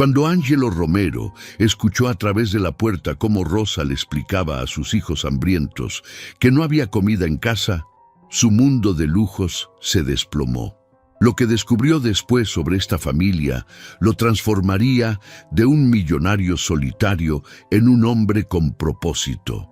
Cuando Angelo Romero escuchó a través de la puerta cómo Rosa le explicaba a sus hijos hambrientos que no había comida en casa, su mundo de lujos se desplomó. Lo que descubrió después sobre esta familia lo transformaría de un millonario solitario en un hombre con propósito.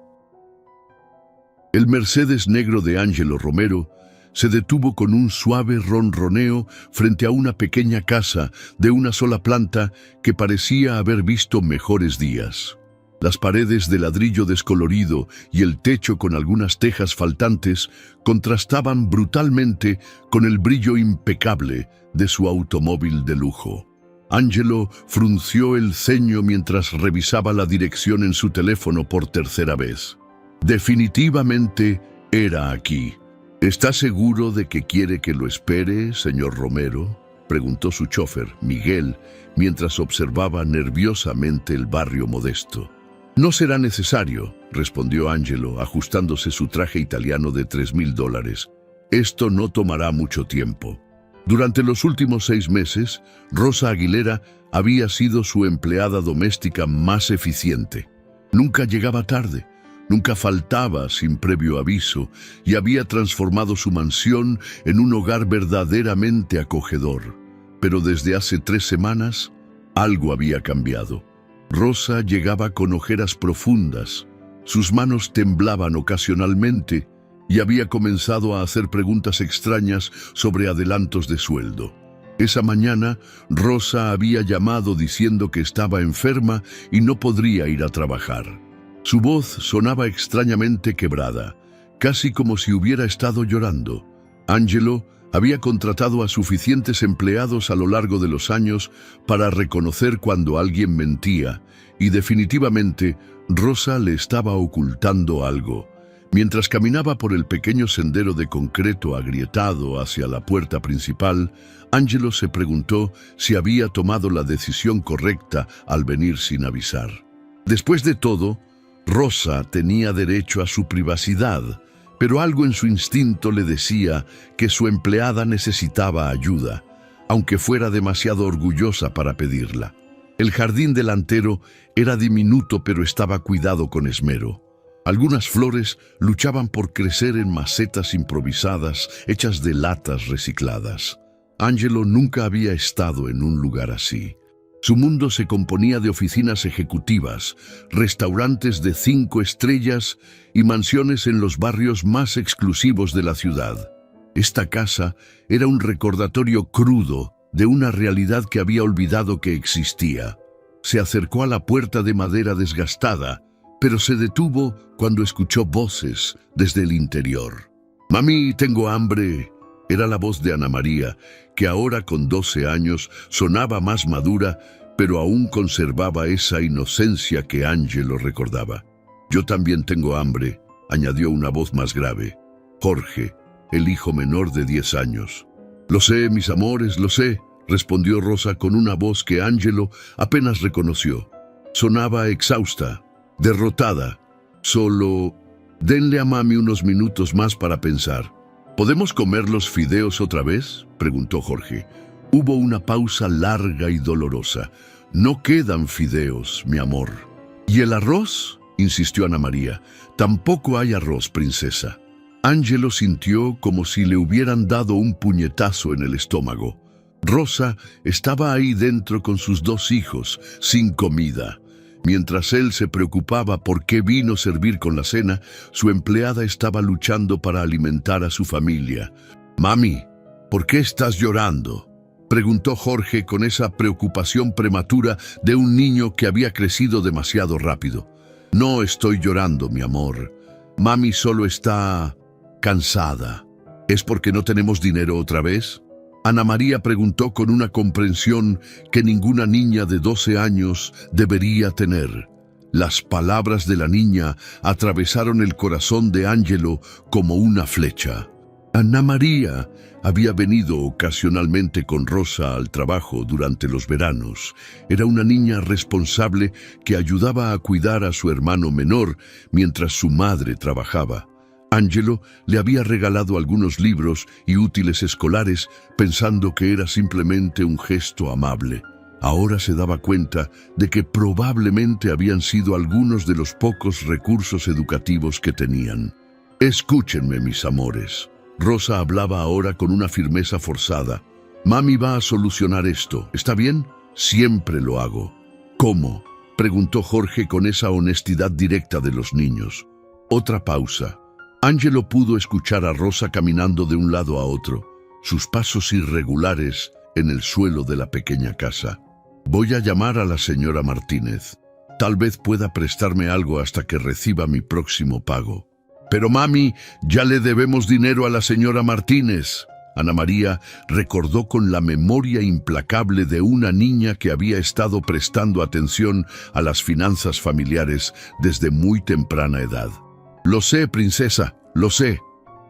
El Mercedes negro de Angelo Romero se detuvo con un suave ronroneo frente a una pequeña casa de una sola planta que parecía haber visto mejores días. Las paredes de ladrillo descolorido y el techo con algunas tejas faltantes contrastaban brutalmente con el brillo impecable de su automóvil de lujo. Angelo frunció el ceño mientras revisaba la dirección en su teléfono por tercera vez. Definitivamente era aquí. ¿Está seguro de que quiere que lo espere, señor Romero?, preguntó su chofer, Miguel, mientras observaba nerviosamente el barrio modesto. No será necesario, respondió Angelo, ajustándose su traje italiano de $3,000. Esto no tomará mucho tiempo. Durante los últimos 6 meses, Rosa Aguilera había sido su empleada doméstica más eficiente. Nunca llegaba tarde, nunca faltaba sin previo aviso y había transformado su mansión en un hogar verdaderamente acogedor. Pero desde hace 3 semanas, algo había cambiado. Rosa llegaba con ojeras profundas, sus manos temblaban ocasionalmente y había comenzado a hacer preguntas extrañas sobre adelantos de sueldo. Esa mañana, Rosa había llamado diciendo que estaba enferma y no podría ir a trabajar. Su voz sonaba extrañamente quebrada, casi como si hubiera estado llorando. Angelo había contratado a suficientes empleados a lo largo de los años para reconocer cuando alguien mentía, y definitivamente Rosa le estaba ocultando algo. Mientras caminaba por el pequeño sendero de concreto agrietado hacia la puerta principal, Angelo se preguntó si había tomado la decisión correcta al venir sin avisar. Después de todo, Rosa tenía derecho a su privacidad, pero algo en su instinto le decía que su empleada necesitaba ayuda, aunque fuera demasiado orgullosa para pedirla. El jardín delantero era diminuto, pero estaba cuidado con esmero. Algunas flores luchaban por crecer en macetas improvisadas hechas de latas recicladas. Angelo nunca había estado en un lugar así. Su mundo se componía de oficinas ejecutivas, restaurantes de 5 estrellas y mansiones en los barrios más exclusivos de la ciudad. Esta casa era un recordatorio crudo de una realidad que había olvidado que existía. Se acercó a la puerta de madera desgastada, pero se detuvo cuando escuchó voces desde el interior. «Mami, tengo hambre». Era la voz de Ana María, que ahora con 12 años sonaba más madura, pero aún conservaba esa inocencia que Angelo recordaba. «Yo también tengo hambre», añadió una voz más grave. Jorge, el hijo menor de 10 años. «Lo sé, mis amores, lo sé», respondió Rosa con una voz que Angelo apenas reconoció. Sonaba exhausta, derrotada. «Solo denle a mami unos minutos más para pensar». «¿Podemos comer los fideos otra vez?», preguntó Jorge. Hubo una pausa larga y dolorosa. «No quedan fideos, mi amor». «¿Y el arroz?», insistió Ana María. «Tampoco hay arroz, princesa». Angelo sintió como si le hubieran dado un puñetazo en el estómago. Rosa estaba ahí dentro con sus 2 hijos, sin comida. Mientras él se preocupaba por qué vino a servir con la cena, su empleada estaba luchando para alimentar a su familia. «Mami, ¿por qué estás llorando?», preguntó Jorge con esa preocupación prematura de un niño que había crecido demasiado rápido. «No estoy llorando, mi amor. Mami solo está cansada». «¿Es porque no tenemos dinero otra vez?», Ana María preguntó con una comprensión que ninguna niña de 12 años debería tener. Las palabras de la niña atravesaron el corazón de Angelo como una flecha. Ana María había venido ocasionalmente con Rosa al trabajo durante los veranos. Era una niña responsable que ayudaba a cuidar a su hermano menor mientras su madre trabajaba. Angelo le había regalado algunos libros y útiles escolares pensando que era simplemente un gesto amable. Ahora se daba cuenta de que probablemente habían sido algunos de los pocos recursos educativos que tenían. Escúchenme, mis amores. Rosa hablaba ahora con una firmeza forzada. Mami va a solucionar esto, ¿está bien? Siempre lo hago. ¿Cómo?, preguntó Jorge con esa honestidad directa de los niños. Otra pausa. Ángelo pudo escuchar a Rosa caminando de un lado a otro, sus pasos irregulares en el suelo de la pequeña casa. Voy a llamar a la señora Martínez. Tal vez pueda prestarme algo hasta que reciba mi próximo pago. Pero mami, ya le debemos dinero a la señora Martínez. Ana María recordó con la memoria implacable de una niña que había estado prestando atención a las finanzas familiares desde muy temprana edad. Lo sé, princesa, lo sé.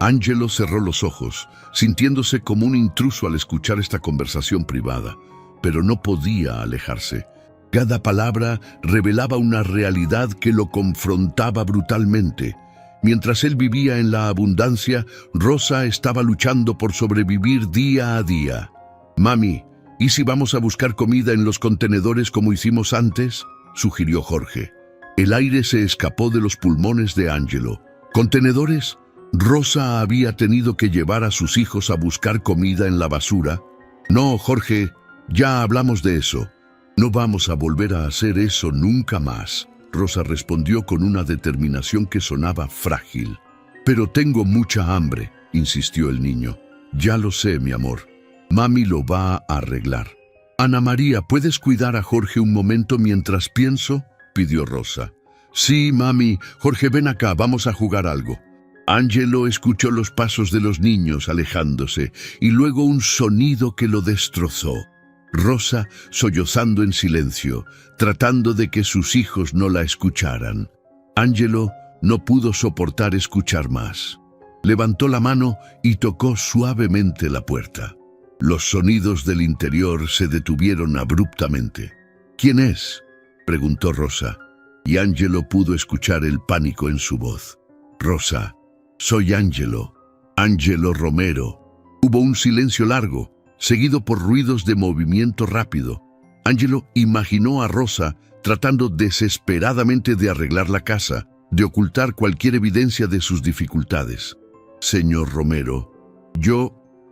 Ángelo cerró los ojos, sintiéndose como un intruso al escuchar esta conversación privada, pero no podía alejarse. Cada palabra revelaba una realidad que lo confrontaba brutalmente. Mientras él vivía en la abundancia, Rosa estaba luchando por sobrevivir día a día. Mami, ¿y si vamos a buscar comida en los contenedores como hicimos antes?, sugirió Jorge. El aire se escapó de los pulmones de Ángelo. ¿Contenedores? ¿Rosa había tenido que llevar a sus hijos a buscar comida en la basura? No, Jorge, ya hablamos de eso. No vamos a volver a hacer eso nunca más. Rosa respondió con una determinación que sonaba frágil. Pero tengo mucha hambre, insistió el niño. Ya lo sé, mi amor. Mami lo va a arreglar. Ana María, ¿puedes cuidar a Jorge un momento mientras pienso?, pidió Rosa. Sí, mami. Jorge, ven acá, vamos a jugar algo. Ángelo escuchó los pasos de los niños alejándose y luego un sonido que lo destrozó. Rosa sollozando en silencio, tratando de que sus hijos no la escucharan. Ángelo no pudo soportar escuchar más. Levantó la mano y tocó suavemente la puerta. Los sonidos del interior se detuvieron abruptamente. ¿Quién es?, preguntó Rosa, y Ángelo pudo escuchar el pánico en su voz. Rosa, soy Ángelo, Ángelo Romero. Hubo un silencio largo, seguido por ruidos de movimiento rápido. Ángelo imaginó a Rosa tratando desesperadamente de arreglar la casa, de ocultar cualquier evidencia de sus dificultades. Señor Romero,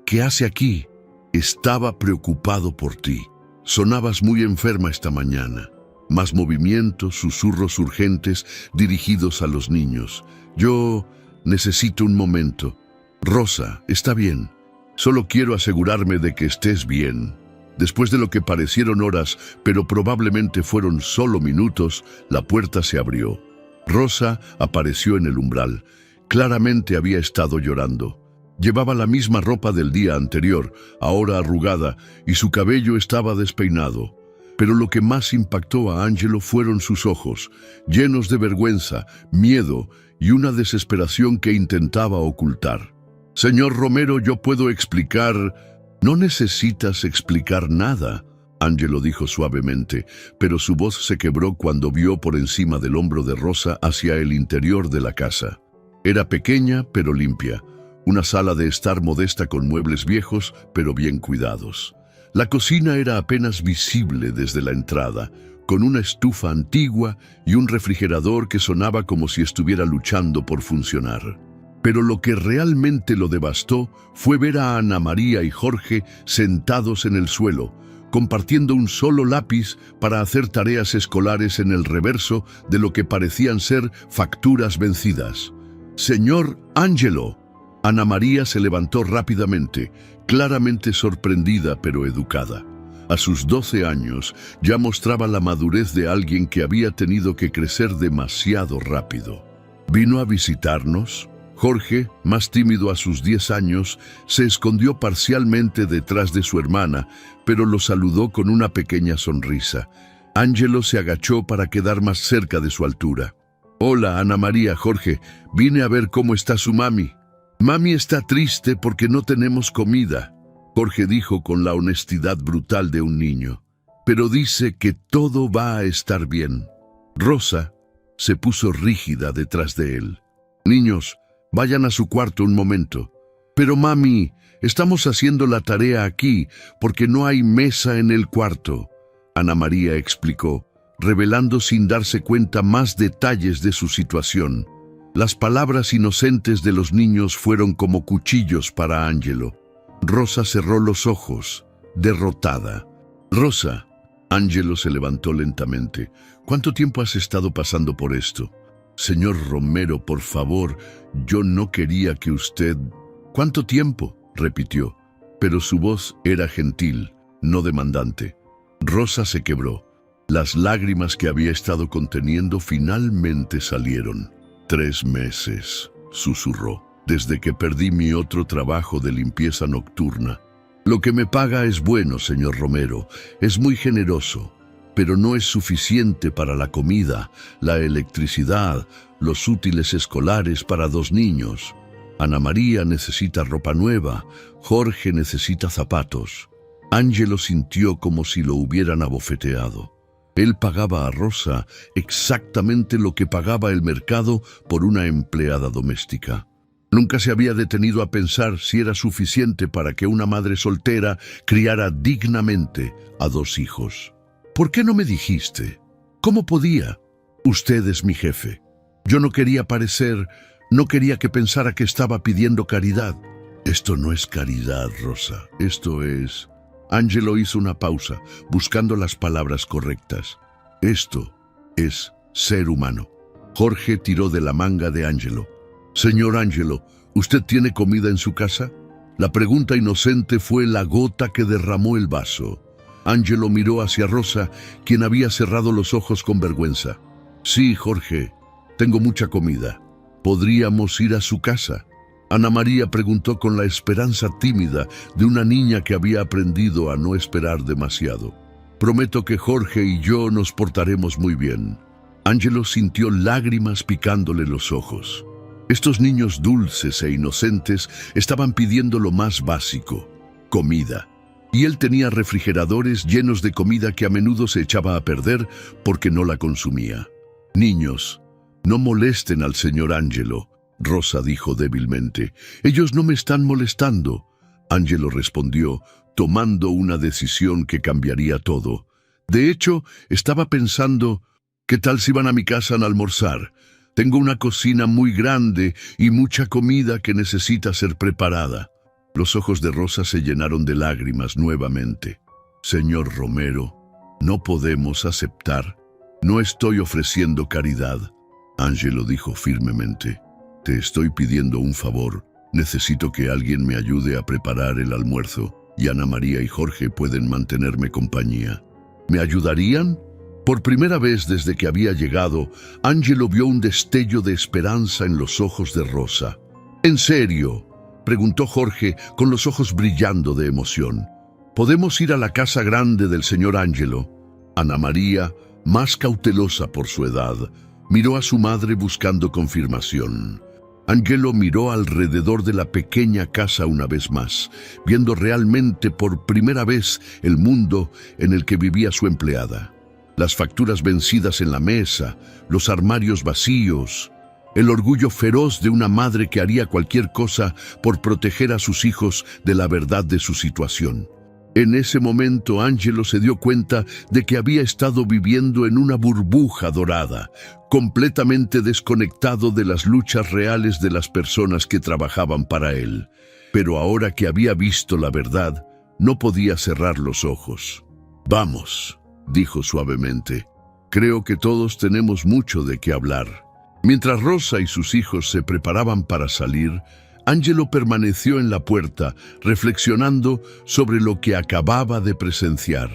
¿qué hace aquí? Estaba preocupado por ti. Sonabas muy enferma esta mañana. Más movimientos, susurros urgentes dirigidos a los niños. Yo necesito un momento. Rosa, está bien. Solo quiero asegurarme de que estés bien. Después de lo que parecieron horas, pero probablemente fueron solo minutos, la puerta se abrió. Rosa apareció en el umbral. Claramente había estado llorando. Llevaba la misma ropa del día anterior, ahora arrugada, y su cabello estaba despeinado. Pero lo que más impactó a Ángelo fueron sus ojos, llenos de vergüenza, miedo y una desesperación que intentaba ocultar. Señor Romero, yo puedo explicar. No necesitas explicar nada, Ángelo dijo suavemente, pero su voz se quebró cuando vio por encima del hombro de Rosa hacia el interior de la casa. Era pequeña pero limpia, una sala de estar modesta con muebles viejos pero bien cuidados. La cocina era apenas visible desde la entrada, con una estufa antigua y un refrigerador que sonaba como si estuviera luchando por funcionar. Pero lo que realmente lo devastó fue ver a Ana María y Jorge sentados en el suelo, compartiendo un solo lápiz para hacer tareas escolares en el reverso de lo que parecían ser facturas vencidas. «Señor Ángelo». Ana María se levantó rápidamente, claramente sorprendida pero educada. A sus 12 años ya mostraba la madurez de alguien que había tenido que crecer demasiado rápido. ¿Vino a visitarnos? Jorge, más tímido a sus 10 años, se escondió parcialmente detrás de su hermana, pero lo saludó con una pequeña sonrisa. Ángelo se agachó para quedar más cerca de su altura. «Hola, Ana María, Jorge, vine a ver cómo está su mami». «Mami está triste porque no tenemos comida», Jorge dijo con la honestidad brutal de un niño. «Pero dice que todo va a estar bien». Rosa se puso rígida detrás de él. «Niños, vayan a su cuarto un momento». «Pero mami, estamos haciendo la tarea aquí porque no hay mesa en el cuarto». Ana María explicó, revelando sin darse cuenta más detalles de su situación. Las palabras inocentes de los niños fueron como cuchillos para Ángelo. Rosa cerró los ojos, derrotada. «Rosa», Ángelo se levantó lentamente. «¿Cuánto tiempo has estado pasando por esto?» «Señor Romero, por favor, yo no quería que usted...» «¿Cuánto tiempo?», repitió, pero su voz era gentil, no demandante. Rosa se quebró. Las lágrimas que había estado conteniendo finalmente salieron. 3 meses, susurró, desde que perdí mi otro trabajo de limpieza nocturna. Lo que me paga es bueno, señor Romero, es muy generoso, pero no es suficiente para la comida, la electricidad, los útiles escolares para 2 niños. Ana María necesita ropa nueva, Jorge necesita zapatos. Ángelo sintió como si lo hubieran abofeteado. Él pagaba a Rosa exactamente lo que pagaba el mercado por una empleada doméstica. Nunca se había detenido a pensar si era suficiente para que una madre soltera criara dignamente a 2 hijos. «¿Por qué no me dijiste? ¿Cómo podía? Usted es mi jefe. Yo no quería no quería que pensara que estaba pidiendo caridad». «Esto no es caridad, Rosa. Esto es...» Ángelo hizo una pausa, buscando las palabras correctas. «Esto es ser humano». Jorge tiró de la manga de Ángelo. «Señor Ángelo, ¿usted tiene comida en su casa?» La pregunta inocente fue la gota que derramó el vaso. Ángelo miró hacia Rosa, quien había cerrado los ojos con vergüenza. «Sí, Jorge, tengo mucha comida. ¿Podríamos ir a su casa?» Ana María preguntó con la esperanza tímida de una niña que había aprendido a no esperar demasiado. «Prometo que Jorge y yo nos portaremos muy bien». Ángelo sintió lágrimas picándole los ojos. Estos niños dulces e inocentes estaban pidiendo lo más básico, comida. Y él tenía refrigeradores llenos de comida que a menudo se echaba a perder porque no la consumía. «Niños, no molesten al señor Ángelo», Rosa dijo débilmente. «Ellos no me están molestando». Ángelo respondió, tomando una decisión que cambiaría todo. «De hecho, estaba pensando, ¿qué tal si van a mi casa a almorzar? Tengo una cocina muy grande y mucha comida que necesita ser preparada». Los ojos de Rosa se llenaron de lágrimas nuevamente. «Señor Romero, no podemos aceptar. No estoy ofreciendo caridad», Ángelo dijo firmemente. «Te estoy pidiendo un favor. Necesito que alguien me ayude a preparar el almuerzo y Ana María y Jorge pueden mantenerme compañía». «¿Me ayudarían?» Por primera vez desde que había llegado, Ángelo vio un destello de esperanza en los ojos de Rosa. «¿En serio?», preguntó Jorge con los ojos brillando de emoción. «¿Podemos ir a la casa grande del señor Ángelo?» Ana María, más cautelosa por su edad, miró a su madre buscando confirmación. Ángelo miró alrededor de la pequeña casa una vez más, viendo realmente por primera vez el mundo en el que vivía su empleada. Las facturas vencidas en la mesa, los armarios vacíos, el orgullo feroz de una madre que haría cualquier cosa por proteger a sus hijos de la verdad de su situación. En ese momento Ángelo se dio cuenta de que había estado viviendo en una burbuja dorada, completamente desconectado de las luchas reales de las personas que trabajaban para él. Pero ahora que había visto la verdad, no podía cerrar los ojos. «Vamos», dijo suavemente. «Creo que todos tenemos mucho de qué hablar». Mientras Rosa y sus hijos se preparaban para salir, Ángelo permaneció en la puerta, reflexionando sobre lo que acababa de presenciar.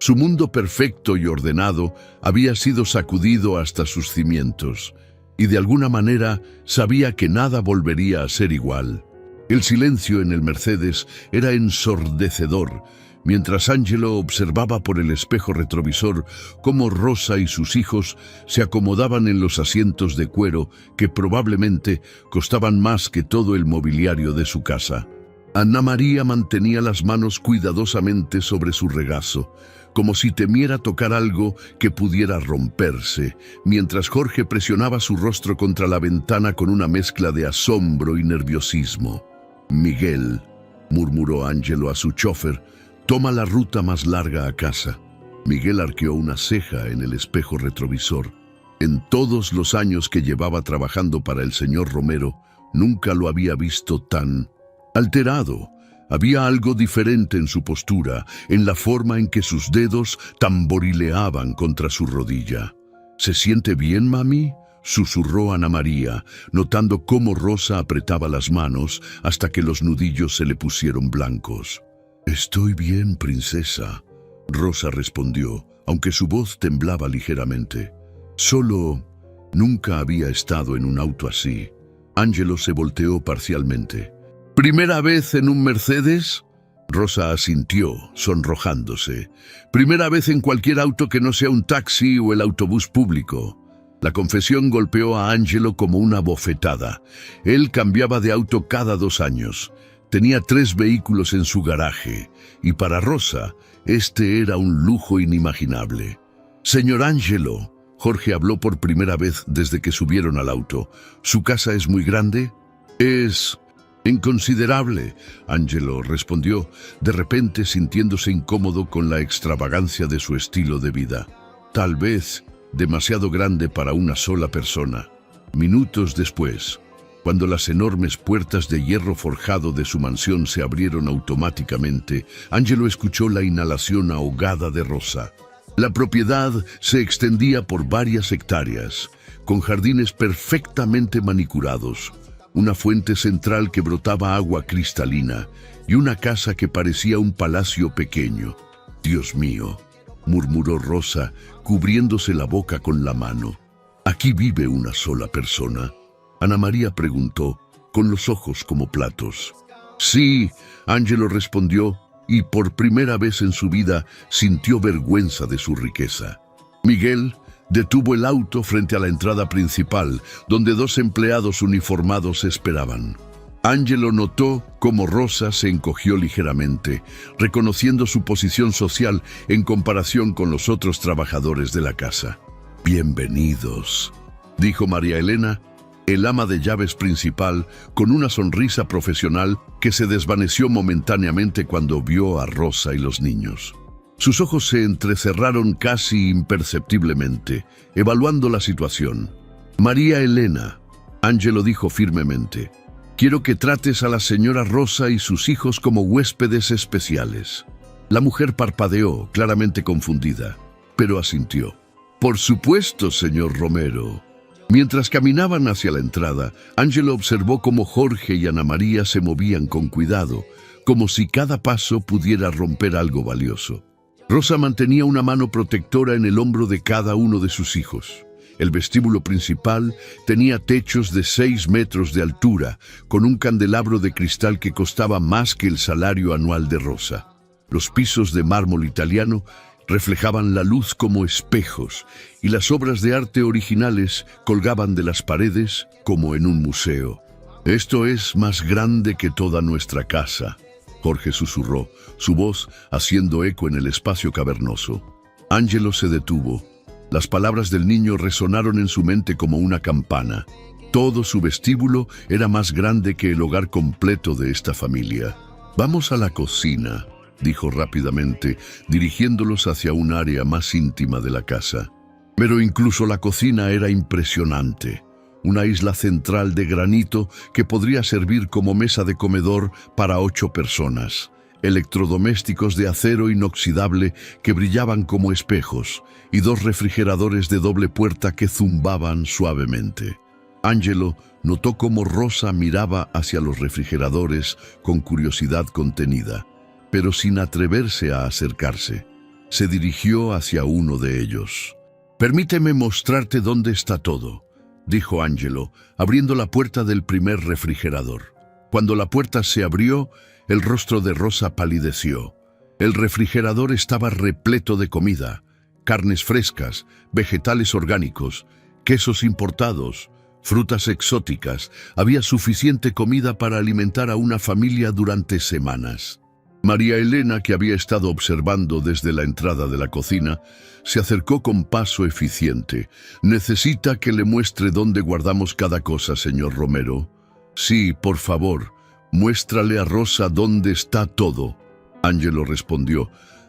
Su mundo perfecto y ordenado había sido sacudido hasta sus cimientos, y de alguna manera sabía que nada volvería a ser igual. El silencio en el Mercedes era ensordecedor, mientras Ángelo observaba por el espejo retrovisor cómo Rosa y sus hijos se acomodaban en los asientos de cuero que probablemente costaban más que todo el mobiliario de su casa. Ana María mantenía las manos cuidadosamente sobre su regazo, como si temiera tocar algo que pudiera romperse, mientras Jorge presionaba su rostro contra la ventana con una mezcla de asombro y nerviosismo. «Miguel», murmuró Ángelo a su chofer, «toma la ruta más larga a casa». Miguel arqueó una ceja en el espejo retrovisor. En todos los años que llevaba trabajando para el señor Romero, nunca lo había visto tan alterado. Había algo diferente en su postura, en la forma en que sus dedos tamborileaban contra su rodilla. ¿Se siente bien, mami?, susurró Ana María, notando cómo Rosa apretaba las manos hasta que los nudillos se le pusieron blancos. «Estoy bien, princesa», Rosa respondió, aunque su voz temblaba ligeramente. «Solo nunca había estado en un auto así». Ángelo se volteó parcialmente. «¿Primera vez en un Mercedes?». Rosa asintió, sonrojándose. «Primera vez en cualquier auto que no sea un taxi o el autobús público». La confesión golpeó a Ángelo como una bofetada. Él cambiaba de auto cada 2 años. Tenía 3 vehículos en su garaje, y para Rosa, este era un lujo inimaginable. «Señor Ángelo», Jorge habló por primera vez desde que subieron al auto, «¿su casa es muy grande?». «Es inconsiderable», Ángelo respondió, de repente sintiéndose incómodo con la extravagancia de su estilo de vida. «Tal vez demasiado grande para una sola persona». Minutos después, cuando las enormes puertas de hierro forjado de su mansión se abrieron automáticamente, Ángelo escuchó la inhalación ahogada de Rosa. La propiedad se extendía por varias hectáreas, con jardines perfectamente manicurados, una fuente central que brotaba agua cristalina y una casa que parecía un palacio pequeño. «Dios mío», murmuró Rosa, cubriéndose la boca con la mano. «¿Aquí vive una sola persona?». Ana María preguntó, con los ojos como platos. «Sí», Ángelo respondió, y por primera vez en su vida sintió vergüenza de su riqueza. Miguel detuvo el auto frente a la entrada principal, donde 2 empleados uniformados esperaban. Ángelo notó cómo Rosa se encogió ligeramente, reconociendo su posición social en comparación con los otros trabajadores de la casa. «Bienvenidos», dijo María Elena, el ama de llaves principal, con una sonrisa profesional que se desvaneció momentáneamente cuando vio a Rosa y los niños. Sus ojos se entrecerraron casi imperceptiblemente, evaluando la situación. «María Elena», Ángelo dijo firmemente, «quiero que trates a la señora Rosa y sus hijos como huéspedes especiales». La mujer parpadeó, claramente confundida, pero asintió. «Por supuesto, señor Romero». Mientras caminaban hacia la entrada, Ángelo observó cómo Jorge y Ana María se movían con cuidado, como si cada paso pudiera romper algo valioso. Rosa mantenía una mano protectora en el hombro de cada uno de sus hijos. El vestíbulo principal tenía techos de 6 metros de altura, con un candelabro de cristal que costaba más que el salario anual de Rosa. Los pisos de mármol italiano reflejaban la luz como espejos, y las obras de arte originales colgaban de las paredes como en un museo. «Esto es más grande que toda nuestra casa», Jorge susurró, su voz haciendo eco en el espacio cavernoso. Ángelo se detuvo. Las palabras del niño resonaron en su mente como una campana. Todo su vestíbulo era más grande que el hogar completo de esta familia. «Vamos a la cocina», dijo rápidamente, dirigiéndolos hacia un área más íntima de la casa. Pero incluso la cocina era impresionante. Una isla central de granito que podría servir como mesa de comedor para 8 personas. Electrodomésticos de acero inoxidable que brillaban como espejos y 2 refrigeradores de doble puerta que zumbaban suavemente. Ángelo notó cómo Rosa miraba hacia los refrigeradores con curiosidad contenida, pero sin atreverse a acercarse. Se dirigió hacia uno de ellos. «Permíteme mostrarte dónde está todo», dijo Ángelo, abriendo la puerta del primer refrigerador. Cuando la puerta se abrió, el rostro de Rosa palideció. El refrigerador estaba repleto de comida, carnes frescas, vegetales orgánicos, quesos importados, frutas exóticas. Había suficiente comida para alimentar a una familia durante semanas. María Elena, que había estado observando desde la entrada de la cocina, se acercó con paso eficiente. «¿Necesita que le muestre dónde guardamos cada cosa, señor Romero?» «Sí, por favor, muéstrale a Rosa dónde está todo», Ángelo respondió.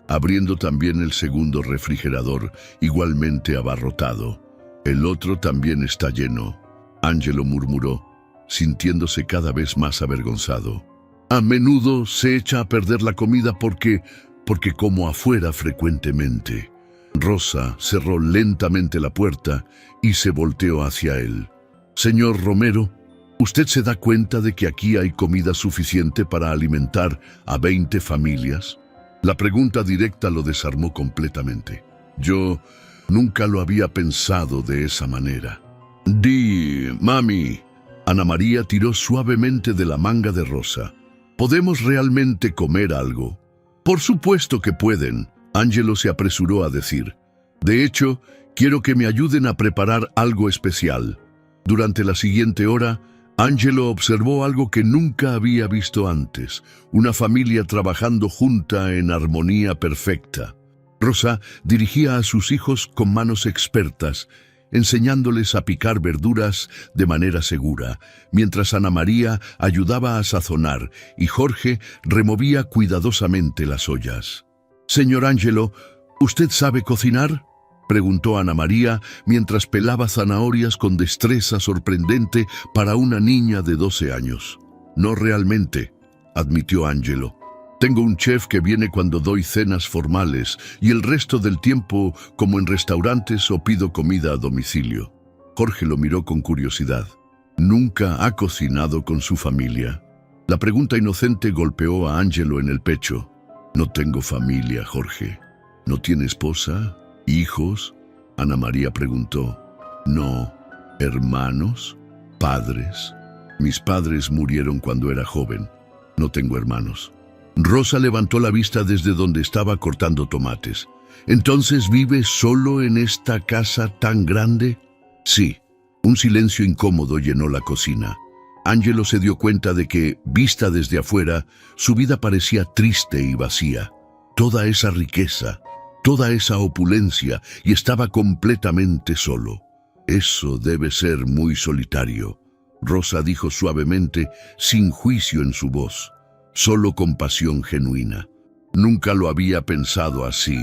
abriendo también el segundo refrigerador, igualmente abarrotado. El otro también está lleno, Angelo murmuró, sintiéndose cada vez más avergonzado. A menudo se echa a perder la comida porque como afuera frecuentemente. Rosa cerró lentamente la puerta y se volteó hacia él. Señor Romero, ¿usted se da cuenta de que aquí hay comida suficiente para alimentar a 20 familias? La pregunta directa lo desarmó completamente. Yo nunca lo había pensado de esa manera. Mami. Ana María tiró suavemente de la manga de Rosa. ¿Podemos realmente comer algo? Por supuesto que pueden, Angelo se apresuró a decir. De hecho, quiero que me ayuden a preparar algo especial. Durante la siguiente hora, Angelo observó algo que nunca había visto antes, una familia trabajando junta en armonía perfecta. Rosa dirigía a sus hijos con manos expertas, enseñándoles a picar verduras de manera segura, mientras Ana María ayudaba a sazonar y Jorge removía cuidadosamente las ollas. «Señor Angelo, ¿usted sabe cocinar?», preguntó Ana María mientras pelaba zanahorias con destreza sorprendente para una niña de 12 años. «No realmente», admitió Angelo. «Tengo un chef que viene cuando doy cenas formales y el resto del tiempo, como en restaurantes o pido comida a domicilio». Jorge lo miró con curiosidad. ¿Nunca ha cocinado con su familia? La pregunta inocente golpeó a Angelo en el pecho. «No tengo familia, Jorge». «¿No tiene esposa? ¿Hijos?», Ana María preguntó. «No. ¿Hermanos? ¿Padres?». «Mis padres murieron cuando era joven. No tengo hermanos». Rosa levantó la vista desde donde estaba cortando tomates. «¿Entonces vive solo en esta casa tan grande?». «Sí». Un silencio incómodo llenó la cocina. Angelo se dio cuenta de que, vista desde afuera, su vida parecía triste y vacía. Toda esa riqueza, toda esa opulencia, y estaba completamente solo. «Eso debe ser muy solitario», Rosa dijo suavemente, sin juicio en su voz. Solo compasión genuina. «Nunca lo había pensado así»,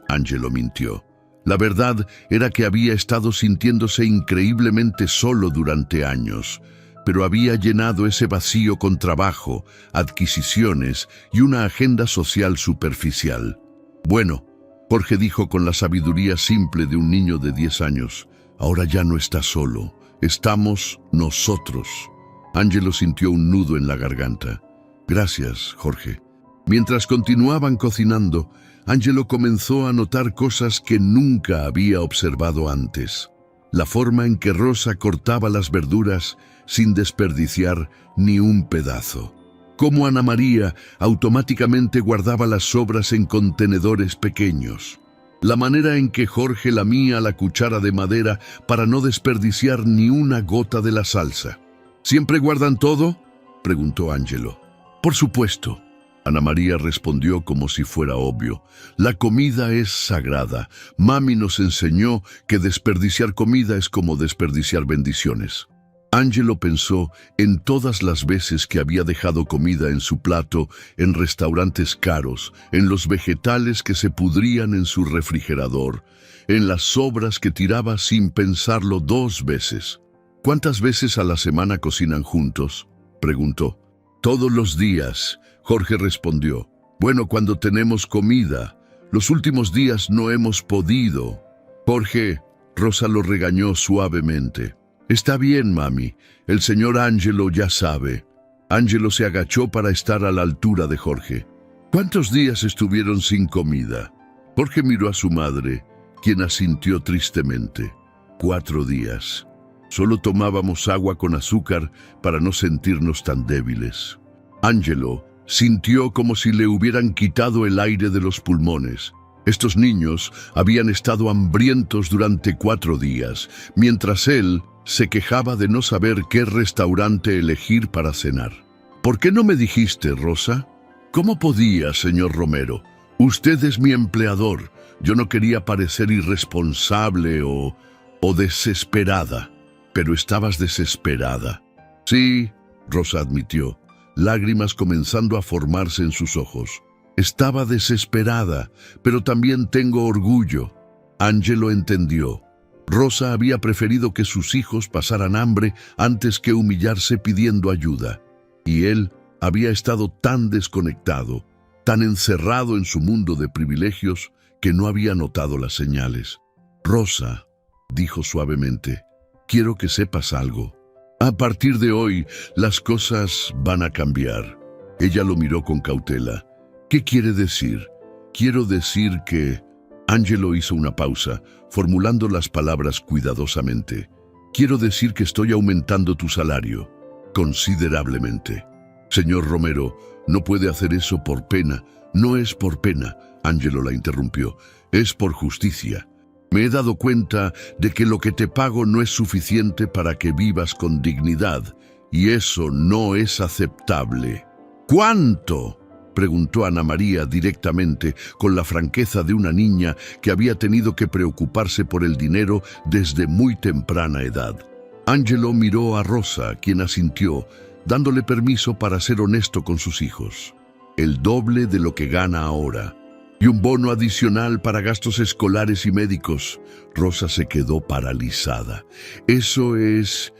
Angelo mintió. La verdad era que había estado sintiéndose increíblemente solo durante años, pero había llenado ese vacío con trabajo, adquisiciones y una agenda social superficial. «Bueno», Jorge dijo con la sabiduría simple de un niño de 10 años, «ahora ya no está solo, estamos nosotros». Angelo sintió un nudo en la garganta. «Gracias, Jorge». Mientras continuaban cocinando, Angelo comenzó a notar cosas que nunca había observado antes. La forma en que Rosa cortaba las verduras sin desperdiciar ni un pedazo. Cómo Ana María automáticamente guardaba las sobras en contenedores pequeños. La manera en que Jorge lamía la cuchara de madera para no desperdiciar ni una gota de la salsa. «¿Siempre guardan todo?», preguntó Angelo. «Por supuesto», Ana María respondió como si fuera obvio. «La comida es sagrada. Mami nos enseñó que desperdiciar comida es como desperdiciar bendiciones». Angelo pensó en todas las veces que había dejado comida en su plato, en restaurantes caros, en los vegetales que se pudrían en su refrigerador, en las sobras que tiraba sin pensarlo 2 veces. «¿Cuántas veces a la semana cocinan juntos?», preguntó. «Todos los días», Jorge respondió. «Bueno, cuando tenemos comida. Los últimos días no hemos podido». «Jorge», Rosa lo regañó suavemente. «Está bien, mami. El señor Angelo ya sabe». Angelo se agachó para estar a la altura de Jorge. «¿Cuántos días estuvieron sin comida?». Jorge miró a su madre, quien asintió tristemente. 4 días. Solo tomábamos agua con azúcar para no sentirnos tan débiles». Angelo sintió como si le hubieran quitado el aire de los pulmones. Estos niños habían estado hambrientos durante 4 días, mientras él se quejaba de no saber qué restaurante elegir para cenar. «¿Por qué no me dijiste, Rosa?». «¿Cómo podía, señor Romero? Usted es mi empleador. Yo no quería parecer irresponsable o desesperada». «Pero estabas desesperada». «Sí», Rosa admitió, lágrimas comenzando a formarse en sus ojos. Estaba desesperada, pero también tengo orgullo. Angelo entendió. Rosa había preferido que sus hijos pasaran hambre antes que humillarse pidiendo ayuda. Y él había estado tan desconectado, tan encerrado en su mundo de privilegios, que no había notado las señales. «Rosa», dijo suavemente, «quiero que sepas algo. A partir de hoy, las cosas van a cambiar». Ella lo miró con cautela. «¿Qué quiere decir?» «Quiero decir que...» Angelo hizo una pausa, formulando las palabras cuidadosamente. «Quiero decir que estoy aumentando tu salario, considerablemente». «Señor Romero, no puede hacer eso por pena». «No es por pena», Angelo la interrumpió, «es por justicia. Me he dado cuenta de que lo que te pago no es suficiente para que vivas con dignidad, y eso no es aceptable». «¿Cuánto?», preguntó Ana María directamente, con la franqueza de una niña que había tenido que preocuparse por el dinero desde muy temprana edad. Angelo miró a Rosa, quien asintió, dándole permiso para ser honesto con sus hijos. «El doble de lo que gana ahora. Y un bono adicional para gastos escolares y médicos». Rosa se quedó paralizada. Eso es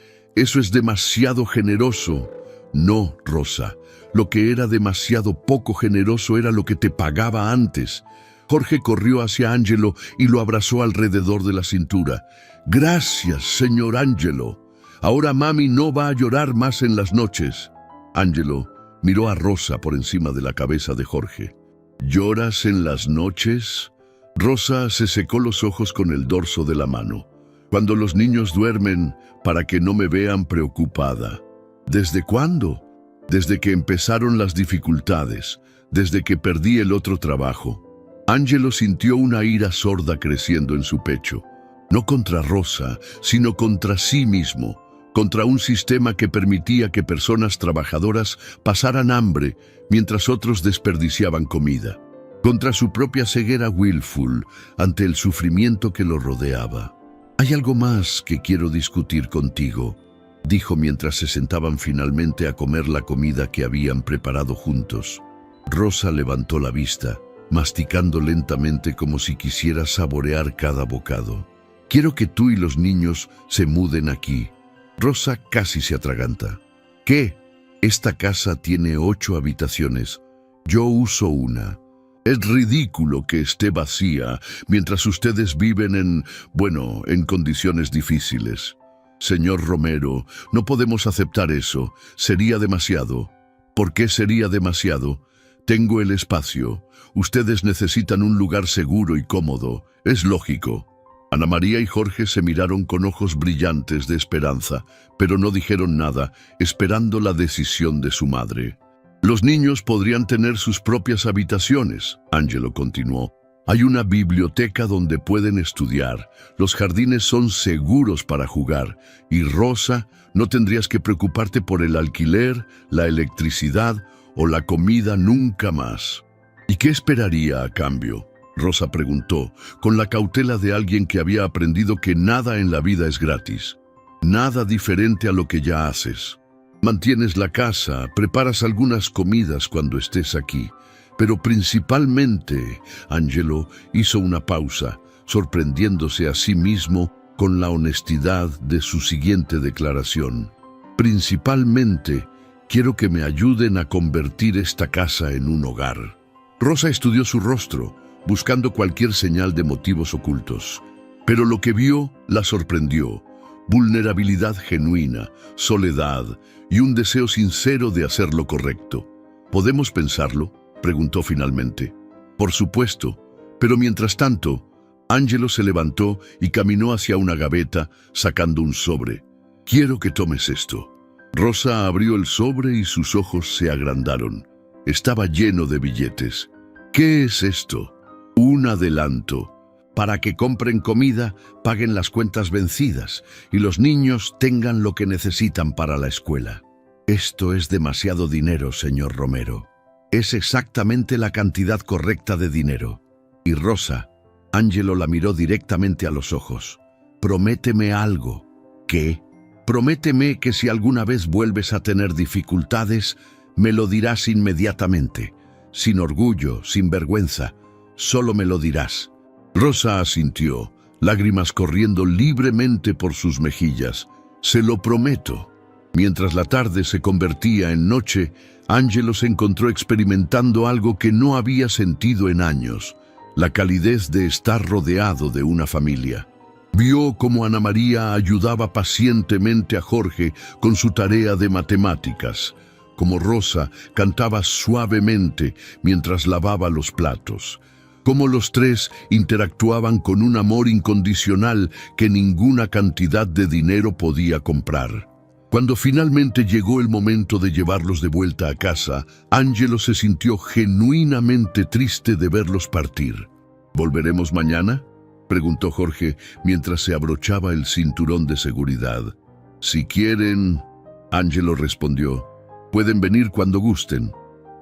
demasiado generoso». «No, Rosa. Lo que era demasiado poco generoso era lo que te pagaba antes». Jorge corrió hacia Angelo y lo abrazó alrededor de la cintura. «Gracias, señor Angelo. Ahora mami no va a llorar más en las noches». Angelo miró a Rosa por encima de la cabeza de Jorge. «¿Lloras en las noches?» Rosa se secó los ojos con el dorso de la mano. «Cuando los niños duermen, para que no me vean preocupada». «¿Desde cuándo?» «Desde que empezaron las dificultades, desde que perdí el otro trabajo». Angelo sintió una ira sorda creciendo en su pecho. No contra Rosa, sino contra sí mismo, contra un sistema que permitía que personas trabajadoras pasaran hambre mientras otros desperdiciaban comida. Contra su propia ceguera willful ante el sufrimiento que lo rodeaba. «Hay algo más que quiero discutir contigo», dijo mientras se sentaban finalmente a comer la comida que habían preparado juntos. Rosa levantó la vista, masticando lentamente como si quisiera saborear cada bocado. «Quiero que tú y los niños se muden aquí». Rosa casi se atraganta. «¿Qué? Esta casa tiene 8 habitaciones. Yo uso una. Es ridículo que esté vacía mientras ustedes viven en condiciones difíciles». «Señor Romero, no podemos aceptar eso. Sería demasiado». «¿Por qué sería demasiado? Tengo el espacio. Ustedes necesitan un lugar seguro y cómodo. Es lógico». Ana María y Jorge se miraron con ojos brillantes de esperanza, pero no dijeron nada, esperando la decisión de su madre. «Los niños podrían tener sus propias habitaciones», Angelo continuó. «Hay una biblioteca donde pueden estudiar, los jardines son seguros para jugar, y Rosa, no tendrías que preocuparte por el alquiler, la electricidad o la comida nunca más». «¿Y qué esperaría a cambio?», Rosa preguntó, con la cautela de alguien que había aprendido que nada en la vida es gratis. «Nada diferente a lo que ya haces. Mantienes la casa, preparas algunas comidas cuando estés aquí. Pero principalmente», Angelo hizo una pausa, sorprendiéndose a sí mismo con la honestidad de su siguiente declaración. «Principalmente, quiero que me ayuden a convertir esta casa en un hogar». Rosa estudió su rostro, buscando cualquier señal de motivos ocultos. Pero lo que vio la sorprendió. Vulnerabilidad genuina, soledad y un deseo sincero de hacer lo correcto. «¿Podemos pensarlo?», preguntó finalmente. «Por supuesto, pero mientras tanto...» Angelo se levantó y caminó hacia una gaveta, sacando un sobre. «Quiero que tomes esto». Rosa abrió el sobre y sus ojos se agrandaron. Estaba lleno de billetes. «¿Qué es esto?». «Un adelanto. Para que compren comida, paguen las cuentas vencidas y los niños tengan lo que necesitan para la escuela». «Esto es demasiado dinero, señor Romero». «Es exactamente la cantidad correcta de dinero». Y Rosa, Angelo la miró directamente a los ojos. «Prométeme algo». «¿Qué?». «Prométeme que si alguna vez vuelves a tener dificultades, me lo dirás inmediatamente. sin orgullo, sin vergüenza. Solo me lo dirás. Rosa asintió, lágrimas corriendo libremente por sus mejillas. Se lo prometo. Mientras la tarde se convertía en noche, Angelo se encontró experimentando algo que no había sentido en años: la calidez de estar rodeado de una familia. Vio cómo Ana María ayudaba pacientemente a Jorge con su tarea de matemáticas, cómo Rosa cantaba suavemente mientras lavaba los platos, cómo los tres interactuaban con un amor incondicional que ninguna cantidad de dinero podía comprar. Cuando finalmente llegó el momento de llevarlos de vuelta a casa, Angelo se sintió genuinamente triste de verlos partir. ¿Volveremos mañana?, preguntó Jorge mientras se abrochaba el cinturón de seguridad. Si quieren, Angelo respondió, pueden venir cuando gusten.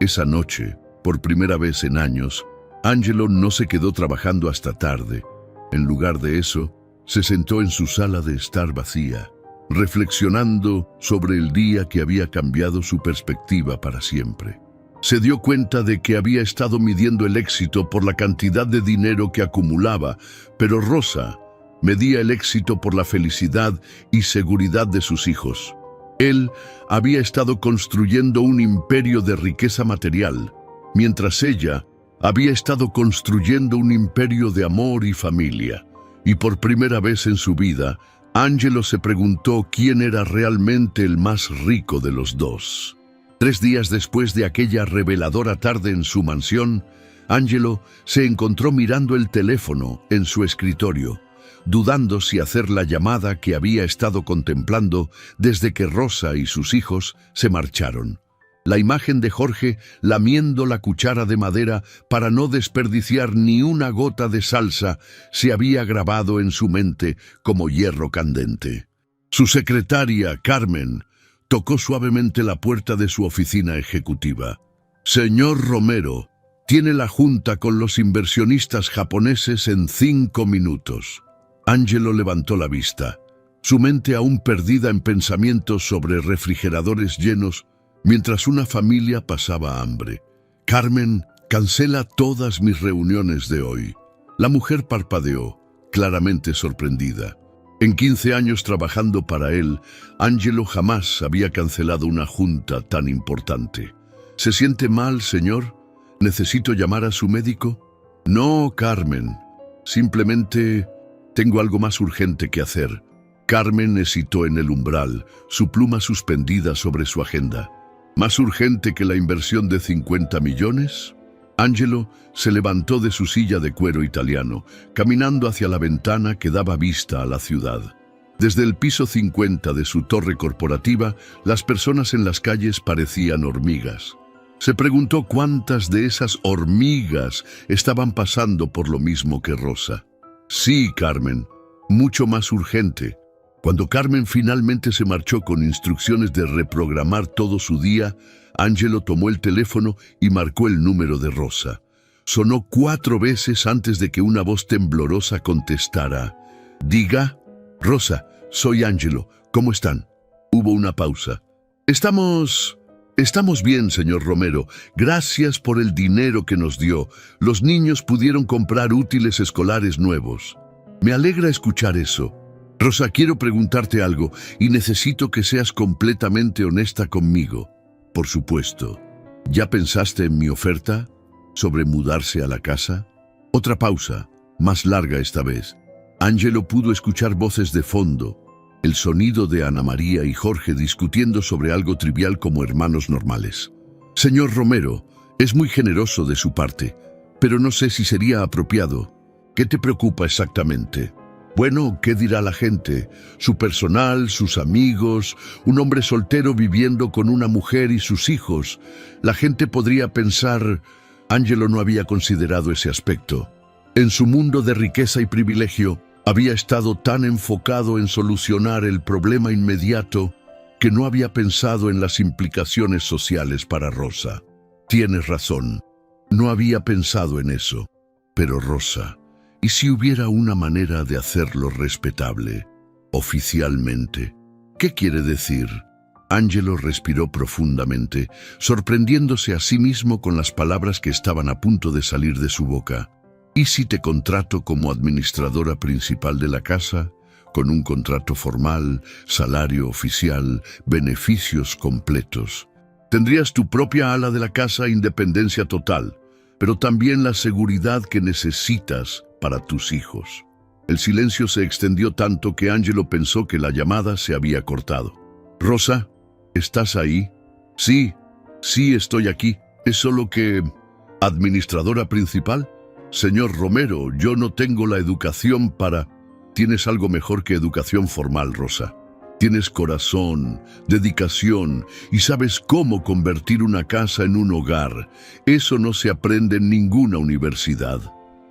Esa noche, por primera vez en años, Angelo no se quedó trabajando hasta tarde. En lugar de eso, se sentó en su sala de estar vacía, reflexionando sobre el día que había cambiado su perspectiva para siempre. Se dio cuenta de que había estado midiendo el éxito por la cantidad de dinero que acumulaba, pero Rosa medía el éxito por la felicidad y seguridad de sus hijos. Él había estado construyendo un imperio de riqueza material, mientras ella había estado construyendo un imperio de amor y familia. Y por primera vez en su vida, Angelo se preguntó quién era realmente el más rico de los dos. 3 días después de aquella reveladora tarde en su mansión, Angelo se encontró mirando el teléfono en su escritorio, dudando si hacer la llamada que había estado contemplando desde que Rosa y sus hijos se marcharon. La imagen de Jorge lamiendo la cuchara de madera para no desperdiciar ni una gota de salsa se había grabado en su mente como hierro candente. Su secretaria, Carmen, tocó suavemente la puerta de su oficina ejecutiva. Señor Romero, tiene la junta con los inversionistas japoneses en 5 minutos. Angelo levantó la vista, su mente aún perdida en pensamientos sobre refrigeradores llenos, mientras una familia pasaba hambre. Carmen, cancela todas mis reuniones de hoy. La mujer parpadeó, claramente sorprendida. En 15 años trabajando para él, Angelo jamás había cancelado una junta tan importante. ¿Se siente mal, señor? ¿Necesito llamar a su médico? No, Carmen. Simplemente tengo algo más urgente que hacer. Carmen hesitó en el umbral, su pluma suspendida sobre su agenda. ¿Más urgente que la inversión de 50 millones? Angelo se levantó de su silla de cuero italiano, caminando hacia la ventana que daba vista a la ciudad. Desde el piso 50 de su torre corporativa, las personas en las calles parecían hormigas. Se preguntó cuántas de esas hormigas estaban pasando por lo mismo que Rosa. Sí, Carmen, mucho más urgente. Cuando Carmen finalmente se marchó con instrucciones de reprogramar todo su día, Angelo tomó el teléfono y marcó el número de Rosa. Sonó 4 veces antes de que una voz temblorosa contestara. Diga. Rosa, soy Angelo. ¿Cómo están? Hubo una pausa. Estamos bien, señor Romero. Gracias por el dinero que nos dio. Los niños pudieron comprar útiles escolares nuevos. Me alegra escuchar eso. Rosa, quiero preguntarte algo y necesito que seas completamente honesta conmigo. Por supuesto. ¿Ya pensaste en mi oferta sobre mudarse a la casa? Otra pausa, más larga esta vez. Angelo pudo escuchar voces de fondo, el sonido de Ana María y Jorge discutiendo sobre algo trivial como hermanos normales. Señor Romero, es muy generoso de su parte, pero no sé si sería apropiado. ¿Qué te preocupa exactamente? Bueno, ¿qué dirá la gente? Su personal, sus amigos, un hombre soltero viviendo con una mujer y sus hijos. La gente podría pensar... Angelo no había considerado ese aspecto. En su mundo de riqueza y privilegio, había estado tan enfocado en solucionar el problema inmediato que no había pensado en las implicaciones sociales para Rosa. Tienes razón, no había pensado en eso. Pero Rosa... ¿y si hubiera una manera de hacerlo respetable, oficialmente? ¿Qué quiere decir? Ángelo respiró profundamente, sorprendiéndose a sí mismo con las palabras que estaban a punto de salir de su boca. ¿Y si te contrato como administradora principal de la casa, con un contrato formal, salario oficial, beneficios completos? Tendrías tu propia ala de la casa, independencia total, pero también la seguridad que necesitas para tus hijos. El silencio se extendió tanto que Ángelo pensó que la llamada se había cortado. «Rosa, ¿estás ahí?» «Sí, estoy aquí. Es solo que... ¿Administradora principal?» «Señor Romero, yo no tengo la educación para...» «Tienes algo mejor que educación formal, Rosa. Tienes corazón, dedicación y sabes cómo convertir una casa en un hogar. Eso no se aprende en ninguna universidad».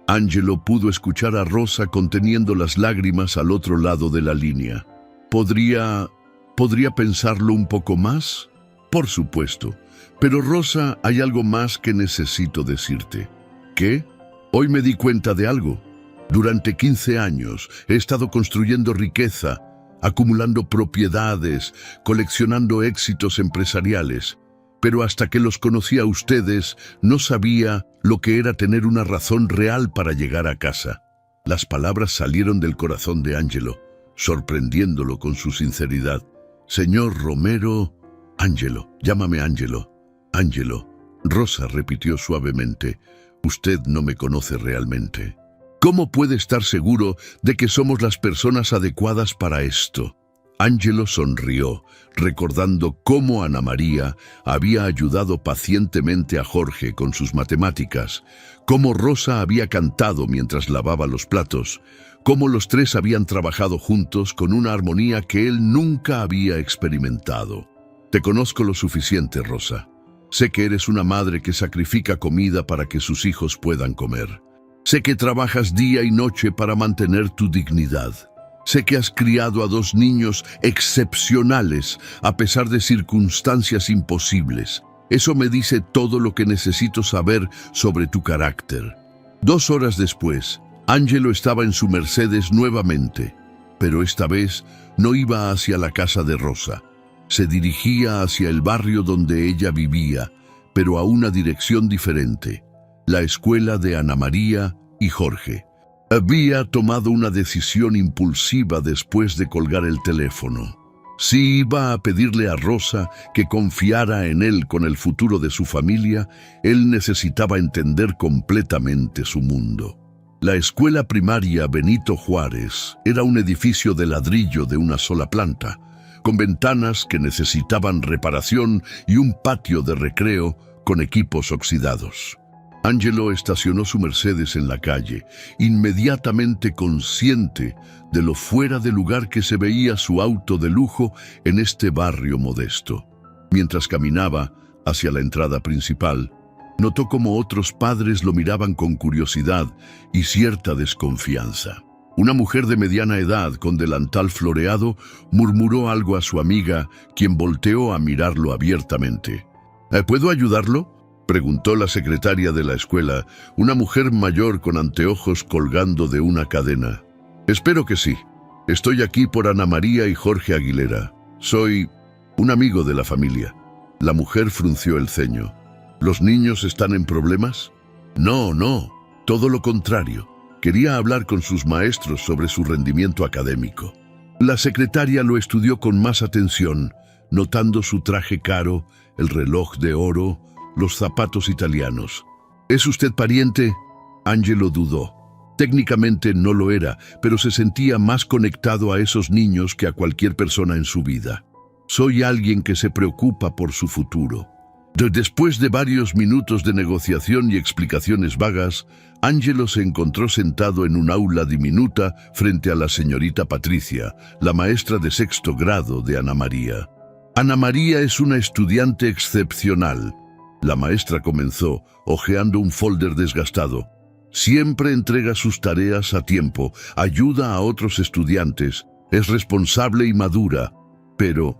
Ángelo pudo escuchar a Rosa conteniendo las lágrimas al otro lado de la línea. ¿Podría pensarlo un poco más? Por supuesto. Pero Rosa, hay algo más que necesito decirte. ¿Qué? Hoy me di cuenta de algo. Durante 15 años he estado construyendo riqueza, acumulando propiedades, coleccionando éxitos empresariales. Pero hasta que los conocí a ustedes, no sabía lo que era tener una razón real para llegar a casa. Las palabras salieron del corazón de Ángelo, sorprendiéndolo con su sinceridad. «Señor Romero...» «Ángelo, llámame Ángelo. Ángelo». Rosa repitió suavemente. «Usted no me conoce realmente. ¿Cómo puede estar seguro de que somos las personas adecuadas para esto?» Ángelo sonrió, recordando cómo Ana María había ayudado pacientemente a Jorge con sus matemáticas, cómo Rosa había cantado mientras lavaba los platos, cómo los tres habían trabajado juntos con una armonía que él nunca había experimentado. «Te conozco lo suficiente, Rosa. Sé que eres una madre que sacrifica comida para que sus hijos puedan comer. Sé que trabajas día y noche para mantener tu dignidad. Sé que has criado a 2 niños excepcionales a pesar de circunstancias imposibles. Eso me dice todo lo que necesito saber sobre tu carácter». 2 horas después, Ángelo estaba en su Mercedes nuevamente, pero esta vez no iba hacia la casa de Rosa. Se dirigía hacia el barrio donde ella vivía, pero a una dirección diferente: la escuela de Ana María y Jorge. Había tomado una decisión impulsiva después de colgar el teléfono. Si iba a pedirle a Rosa que confiara en él con el futuro de su familia, él necesitaba entender completamente su mundo. La escuela primaria Benito Juárez era un edificio de ladrillo de una sola planta, con ventanas que necesitaban reparación y un patio de recreo con equipos oxidados. Ángelo estacionó su Mercedes en la calle, inmediatamente consciente de lo fuera de lugar que se veía su auto de lujo en este barrio modesto. Mientras caminaba hacia la entrada principal, notó cómo otros padres lo miraban con curiosidad y cierta desconfianza. Una mujer de mediana edad con delantal floreado murmuró algo a su amiga, quien volteó a mirarlo abiertamente. «¿Puedo ayudarlo?», preguntó la secretaria de la escuela, una mujer mayor con anteojos colgando de una cadena. «Espero que sí. Estoy aquí por Ana María y Jorge Aguilera. Soy un amigo de la familia». La mujer frunció el ceño. «¿Los niños están en problemas?» No, todo lo contrario. Quería hablar con sus maestros sobre su rendimiento académico». La secretaria lo estudió con más atención, notando su traje caro, el reloj de oro, los zapatos italianos. «¿Es usted pariente?». Ángelo dudó. Técnicamente no lo era, pero se sentía más conectado a esos niños que a cualquier persona en su vida. «Soy alguien que se preocupa por su futuro». Después de varios minutos de negociación y explicaciones vagas, Ángelo se encontró sentado en un aula diminuta frente a la señorita Patricia, la maestra de 6º grado de Ana María. «Ana María es una estudiante excepcional», la maestra comenzó, hojeando un folder desgastado. «Siempre entrega sus tareas a tiempo, ayuda a otros estudiantes, es responsable y madura. Pero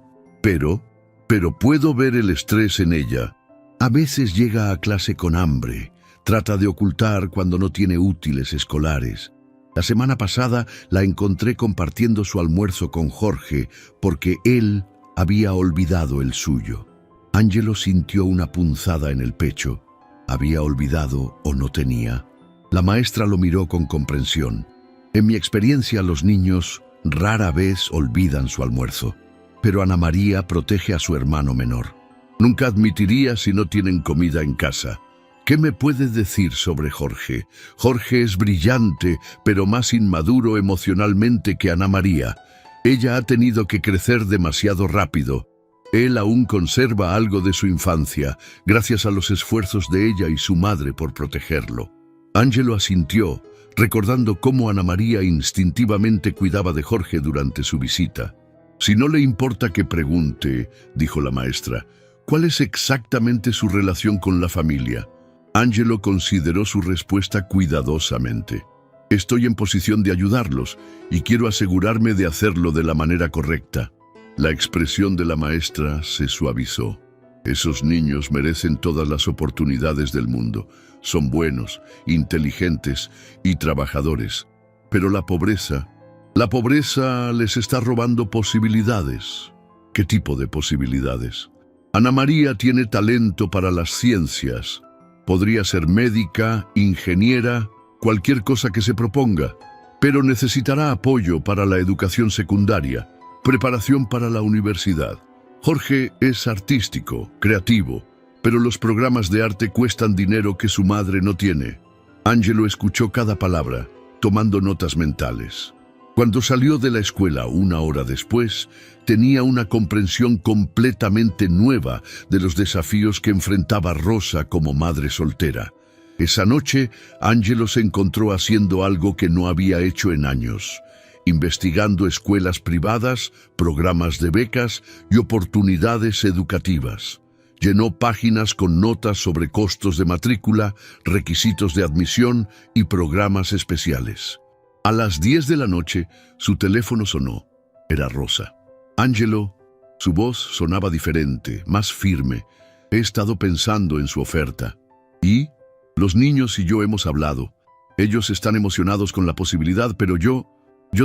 puedo ver el estrés en ella. A veces llega a clase con hambre, trata de ocultar cuando no tiene útiles escolares. La semana pasada la encontré compartiendo su almuerzo con Jorge porque él había olvidado el suyo. Angelo sintió una punzada en el pecho. Había olvidado o no tenía. La maestra lo miró con comprensión. En mi experiencia, los niños rara vez olvidan su almuerzo, pero Ana María protege a su hermano menor. Nunca admitiría si no tienen comida en casa. ¿Qué me puede decir sobre Jorge? Jorge es brillante, pero más inmaduro emocionalmente que Ana María. Ella ha tenido que crecer demasiado rápido. Él aún conserva algo de su infancia, gracias a los esfuerzos de ella y su madre por protegerlo. Angelo asintió, recordando cómo Ana María instintivamente cuidaba de Jorge durante su visita. «Si no le importa que pregunte», dijo la maestra, «¿cuál es exactamente su relación con la familia?». Angelo consideró su respuesta cuidadosamente. «Estoy en posición de ayudarlos y quiero asegurarme de hacerlo de la manera correcta». La expresión de la maestra se suavizó. «Esos niños merecen todas las oportunidades del mundo. Son buenos, inteligentes y trabajadores. Pero la pobreza les está robando posibilidades». «¿Qué tipo de posibilidades?». «Ana María tiene talento para las ciencias. Podría ser médica, ingeniera, cualquier cosa que se proponga, pero necesitará apoyo para la educación secundaria, preparación para la universidad. Jorge es artístico, creativo, pero los programas de arte cuestan dinero que su madre no tiene». Angelo escuchó cada palabra, tomando notas mentales. Cuando salió de la escuela 1 hora después, tenía una comprensión completamente nueva de los desafíos que enfrentaba Rosa como madre soltera. Esa noche, Angelo se encontró haciendo algo que no había hecho en años: investigando escuelas privadas, programas de becas y oportunidades educativas. Llenó páginas con notas sobre costos de matrícula, requisitos de admisión y programas especiales. A las 10 de la noche, su teléfono sonó. Era Rosa. «Angelo». Su voz sonaba diferente, más firme. «He estado pensando en su oferta. ¿Y? Los niños y yo hemos hablado. Ellos están emocionados con la posibilidad, pero yo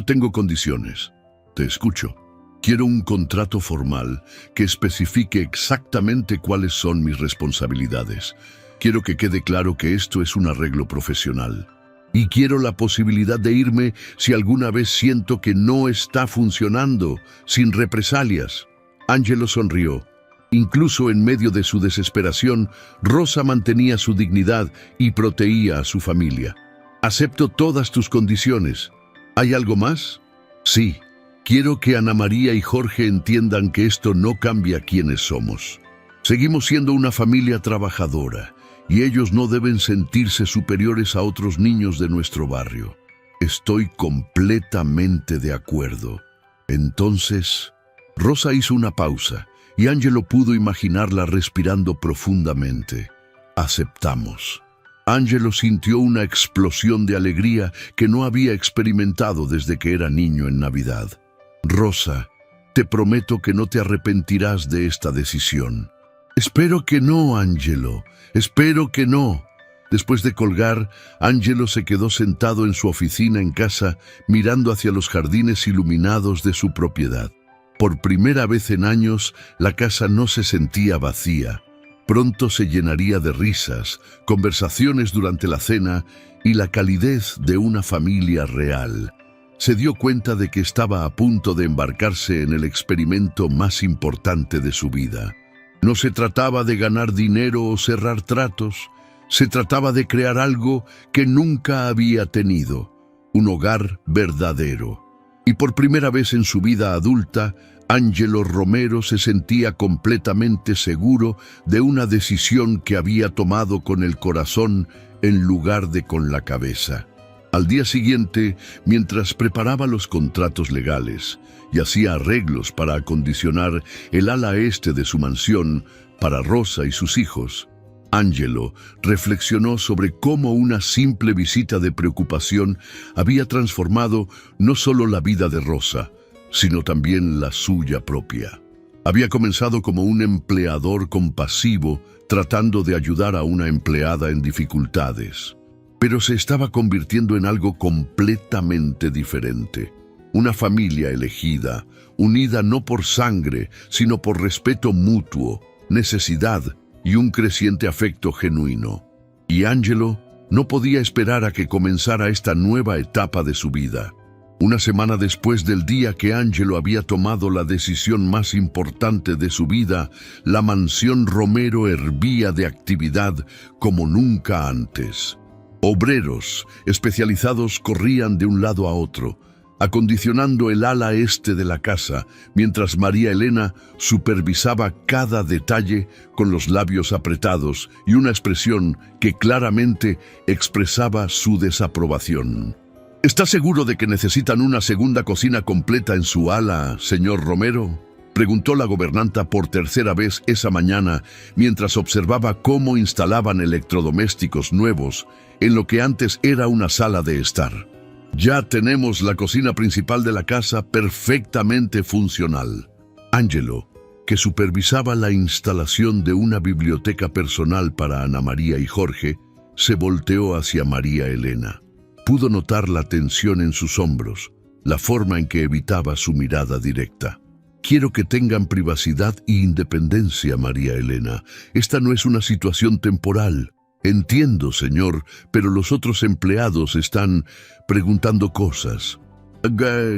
tengo condiciones». «Te escucho». «Quiero un contrato formal que especifique exactamente cuáles son mis responsabilidades. Quiero que quede claro que esto es un arreglo profesional. Y quiero la posibilidad de irme si alguna vez siento que no está funcionando, sin represalias». Angelo sonrió. Incluso en medio de su desesperación, Rosa mantenía su dignidad y protegía a su familia. «Acepto todas tus condiciones. ¿Hay algo más?». «Sí. Quiero que Ana María y Jorge entiendan que esto no cambia quiénes somos. Seguimos siendo una familia trabajadora y ellos no deben sentirse superiores a otros niños de nuestro barrio». «Estoy completamente de acuerdo». Entonces, Rosa hizo una pausa y Angelo pudo imaginarla respirando profundamente. «Aceptamos». Angelo sintió una explosión de alegría que no había experimentado desde que era niño en Navidad. «Rosa, te prometo que no te arrepentirás de esta decisión». «Espero que no, Angelo. Espero que no». Después de colgar, Angelo se quedó sentado en su oficina en casa, mirando hacia los jardines iluminados de su propiedad. Por primera vez en años, la casa no se sentía vacía. Pronto se llenaría de risas, conversaciones durante la cena y la calidez de una familia real. Se dio cuenta de que estaba a punto de embarcarse en el experimento más importante de su vida. No se trataba de ganar dinero o cerrar tratos, se trataba de crear algo que nunca había tenido, un hogar verdadero. Y por primera vez en su vida adulta, Angelo Romero se sentía completamente seguro de una decisión que había tomado con el corazón en lugar de con la cabeza. Al día siguiente, mientras preparaba los contratos legales y hacía arreglos para acondicionar el ala este de su mansión para Rosa y sus hijos, Angelo reflexionó sobre cómo una simple visita de preocupación había transformado no solo la vida de Rosa, sino también la suya propia. Había comenzado como un empleador compasivo tratando de ayudar a una empleada en dificultades, pero se estaba convirtiendo en algo completamente diferente. una familia elegida, unida no por sangre, sino por respeto mutuo, necesidad y un creciente afecto genuino. Y Angelo no podía esperar a que comenzara esta nueva etapa de su vida. Una semana después del día que Angelo había tomado la decisión más importante de su vida, la mansión Romero hervía de actividad como nunca antes. Obreros especializados corrían de un lado a otro, acondicionando el ala este de la casa, mientras María Elena supervisaba cada detalle con los labios apretados y una expresión que claramente expresaba su desaprobación. ¿Está seguro de que necesitan una segunda cocina completa en su ala, señor Romero?, preguntó la gobernanta por tercera vez esa mañana mientras observaba cómo instalaban electrodomésticos nuevos en lo que antes era una sala de estar. Ya tenemos la cocina principal de la casa perfectamente funcional. Angelo, que supervisaba la instalación de una biblioteca personal para Ana María y Jorge, se volteó hacia María Elena. Pudo notar la tensión en sus hombros, la forma en que evitaba su mirada directa. Quiero que tengan privacidad e independencia, María Elena. Esta no es una situación temporal. Entiendo, señor, pero los otros empleados están preguntando cosas.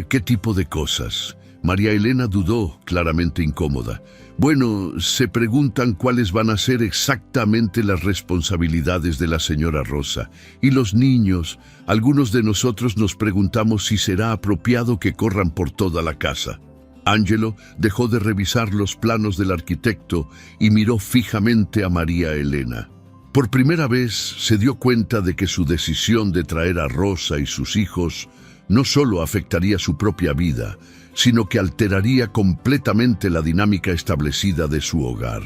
¿Qué tipo de cosas? María Elena dudó, claramente incómoda. Bueno, se preguntan cuáles van a ser exactamente las responsabilidades de la señora Rosa. Y los niños, algunos de nosotros nos preguntamos si será apropiado que corran por toda la casa. Angelo dejó de revisar los planos del arquitecto y miró fijamente a María Elena. Por primera vez se dio cuenta de que su decisión de traer a Rosa y sus hijos no solo afectaría su propia vida, sino que alteraría completamente la dinámica establecida de su hogar.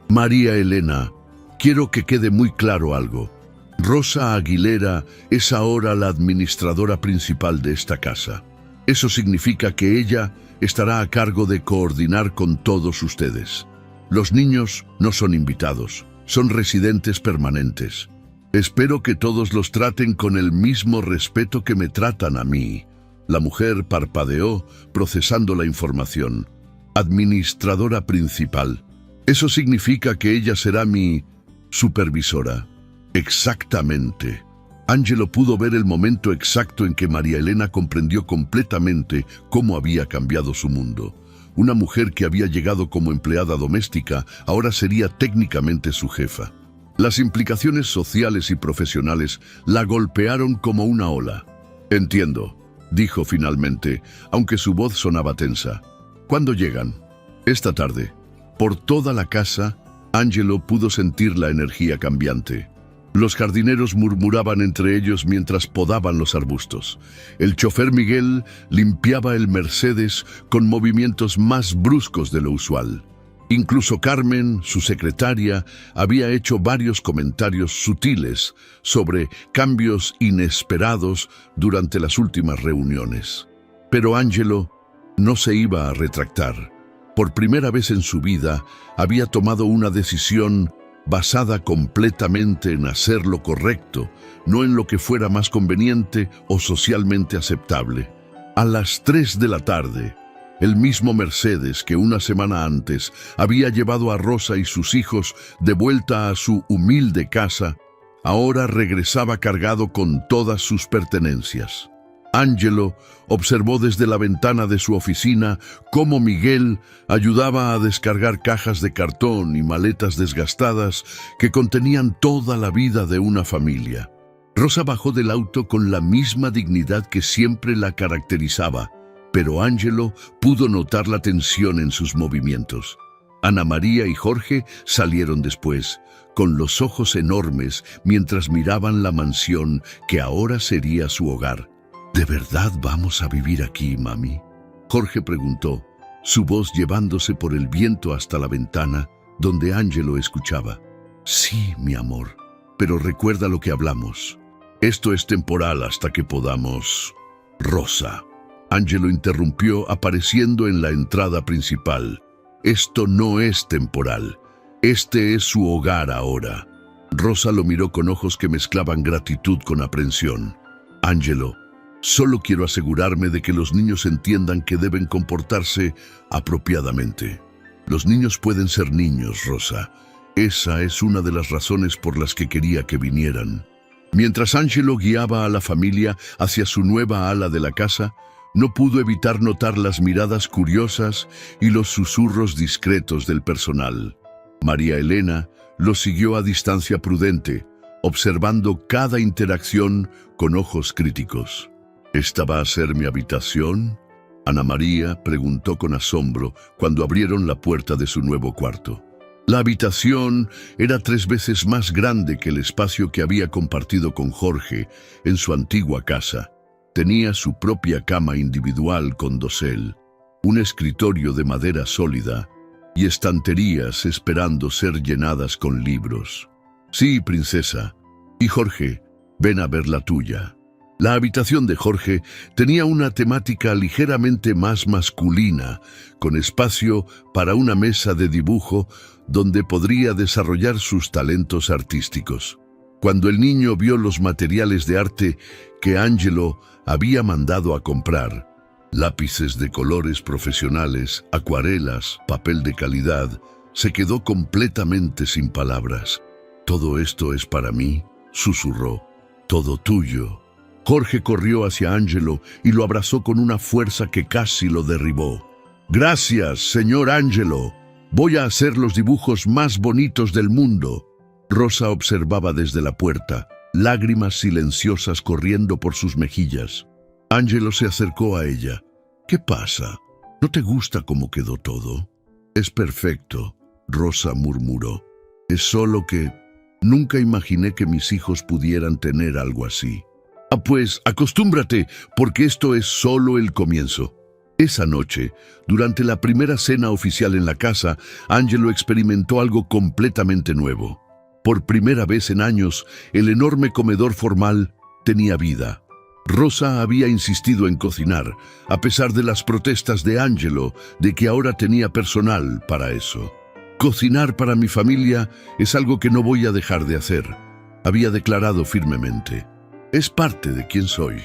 María Elena, quiero que quede muy claro algo. Rosa Aguilera es ahora la administradora principal de esta casa. Eso significa que ella estará a cargo de coordinar con todos ustedes. Los niños no son invitados, son residentes permanentes. Espero que todos los traten con el mismo respeto que me tratan a mí. La mujer parpadeó, procesando la información. Administradora principal. Eso significa que ella será mi supervisora. Exactamente. Angelo pudo ver el momento exacto en que María Elena comprendió completamente cómo había cambiado su mundo. Una mujer que había llegado como empleada doméstica ahora sería técnicamente su jefa. Las implicaciones sociales y profesionales la golpearon como una ola. Entiendo, dijo finalmente, aunque su voz sonaba tensa. ¿Cuándo llegan? Esta tarde. Por toda la casa, Angelo pudo sentir la energía cambiante. Los jardineros murmuraban entre ellos mientras podaban los arbustos. El chofer Miguel limpiaba el Mercedes con movimientos más bruscos de lo usual. Incluso Carmen, su secretaria, había hecho varios comentarios sutiles sobre cambios inesperados durante las últimas reuniones. Pero Angelo no se iba a retractar. Por primera vez en su vida, había tomado una decisión basada completamente en hacer lo correcto, no en lo que fuera más conveniente o socialmente aceptable. A las 3 de la tarde, el mismo Mercedes que una semana antes había llevado a Rosa y sus hijos de vuelta a su humilde casa, ahora regresaba cargado con todas sus pertenencias. Angelo observó desde la ventana de su oficina cómo Miguel ayudaba a descargar cajas de cartón y maletas desgastadas que contenían toda la vida de una familia. Rosa bajó del auto con la misma dignidad que siempre la caracterizaba, pero Angelo pudo notar la tensión en sus movimientos. Ana María y Jorge salieron después, con los ojos enormes mientras miraban la mansión que ahora sería su hogar. ¿De verdad vamos a vivir aquí, mami?, Jorge preguntó, su voz llevándose por el viento hasta la ventana, donde Angelo escuchaba. Sí, mi amor, pero recuerda lo que hablamos. Esto es temporal hasta que podamos... Rosa. Angelo interrumpió apareciendo en la entrada principal. Esto no es temporal. Este es su hogar ahora. Rosa lo miró con ojos que mezclaban gratitud con aprensión. Angelo, Solo quiero asegurarme de que los niños entiendan que deben comportarse apropiadamente. Los niños pueden ser niños, Rosa. Esa es una de las razones por las que quería que vinieran. Mientras Angelo guiaba a la familia hacia su nueva ala de la casa, no pudo evitar notar las miradas curiosas y los susurros discretos del personal. María Elena lo siguió a distancia prudente, observando cada interacción con ojos críticos. ¿Esta va a ser mi habitación?, Ana María preguntó con asombro cuando abrieron la puerta de su nuevo cuarto. La habitación era 3 veces más grande que el espacio que había compartido con Jorge en su antigua casa. Tenía su propia cama individual con dosel, un escritorio de madera sólida y estanterías esperando ser llenadas con libros. Sí, princesa. Y Jorge, ven a ver la tuya. La habitación de Jorge tenía una temática ligeramente más masculina, con espacio para una mesa de dibujo donde podría desarrollar sus talentos artísticos. Cuando el niño vio los materiales de arte que Angelo había mandado a comprar, lápices de colores profesionales, acuarelas, papel de calidad, se quedó completamente sin palabras. «¿Todo esto es para mí?», susurró. «Todo tuyo». Jorge corrió hacia Angelo y lo abrazó con una fuerza que casi lo derribó. «Gracias, señor Angelo. Voy a hacer los dibujos más bonitos del mundo». Rosa observaba desde la puerta, lágrimas silenciosas corriendo por sus mejillas. Angelo se acercó a ella. «¿Qué pasa? ¿No te gusta cómo quedó todo?» «Es perfecto», Rosa murmuró. «Es solo que nunca imaginé que mis hijos pudieran tener algo así». «Ah, pues, acostúmbrate, porque esto es solo el comienzo». Esa noche, durante la primera cena oficial en la casa, Angelo experimentó algo completamente nuevo. Por primera vez en años, el enorme comedor formal tenía vida. Rosa había insistido en cocinar, a pesar de las protestas de Angelo de que ahora tenía personal para eso. «Cocinar para mi familia es algo que no voy a dejar de hacer», había declarado firmemente. «Es parte de quién soy».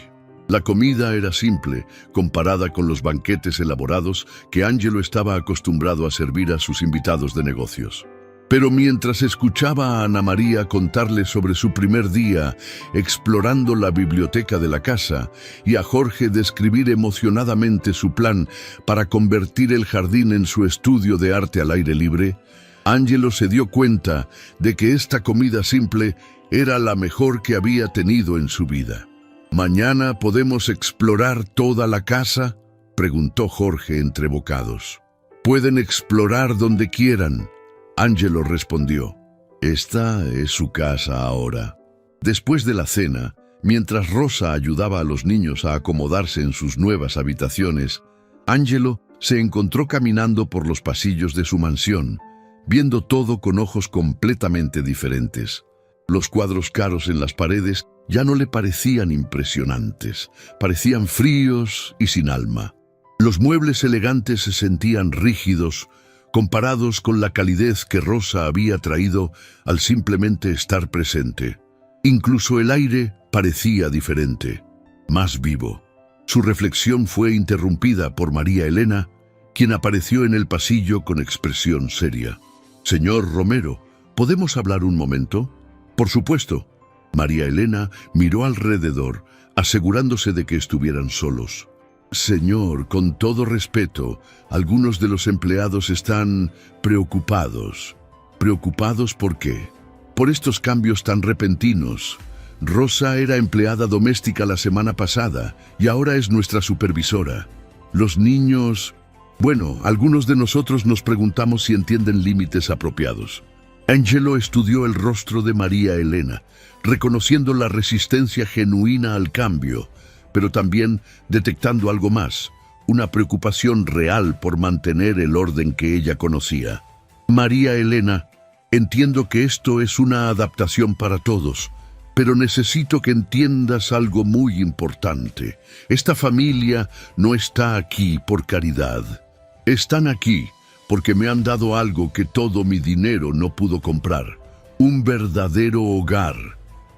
La comida era simple, comparada con los banquetes elaborados que Angelo estaba acostumbrado a servir a sus invitados de negocios. Pero mientras escuchaba a Ana María contarle sobre su primer día explorando la biblioteca de la casa y a Jorge describir emocionadamente su plan para convertir el jardín en su estudio de arte al aire libre, Angelo se dio cuenta de que esta comida simple era la mejor que había tenido en su vida. «¿Mañana podemos explorar toda la casa?», preguntó Jorge entre bocados. «Pueden explorar donde quieran», Angelo respondió. «Esta es su casa ahora». Después de la cena, mientras Rosa ayudaba a los niños a acomodarse en sus nuevas habitaciones, Angelo se encontró caminando por los pasillos de su mansión, viendo todo con ojos completamente diferentes. Los cuadros caros en las paredes ya no le parecían impresionantes, parecían fríos y sin alma. Los muebles elegantes se sentían rígidos, comparados con la calidez que Rosa había traído al simplemente estar presente. Incluso el aire parecía diferente, más vivo. Su reflexión fue interrumpida por María Elena, quien apareció en el pasillo con expresión seria. «Señor Romero, ¿podemos hablar un momento?» «Por supuesto». María Elena miró alrededor, asegurándose de que estuvieran solos. «Señor, con todo respeto, algunos de los empleados están preocupados». «¿Preocupados por qué?» «Por estos cambios tan repentinos. Rosa era empleada doméstica la semana pasada y ahora es nuestra supervisora. Los niños... Bueno, algunos de nosotros nos preguntamos si entienden límites apropiados». Angelo estudió el rostro de María Elena, reconociendo la resistencia genuina al cambio, pero también detectando algo más, una preocupación real por mantener el orden que ella conocía. «María Elena, entiendo que esto es una adaptación para todos, pero necesito que entiendas algo muy importante. Esta familia no está aquí por caridad. Están aquí porque me han dado algo que todo mi dinero no pudo comprar, un verdadero hogar.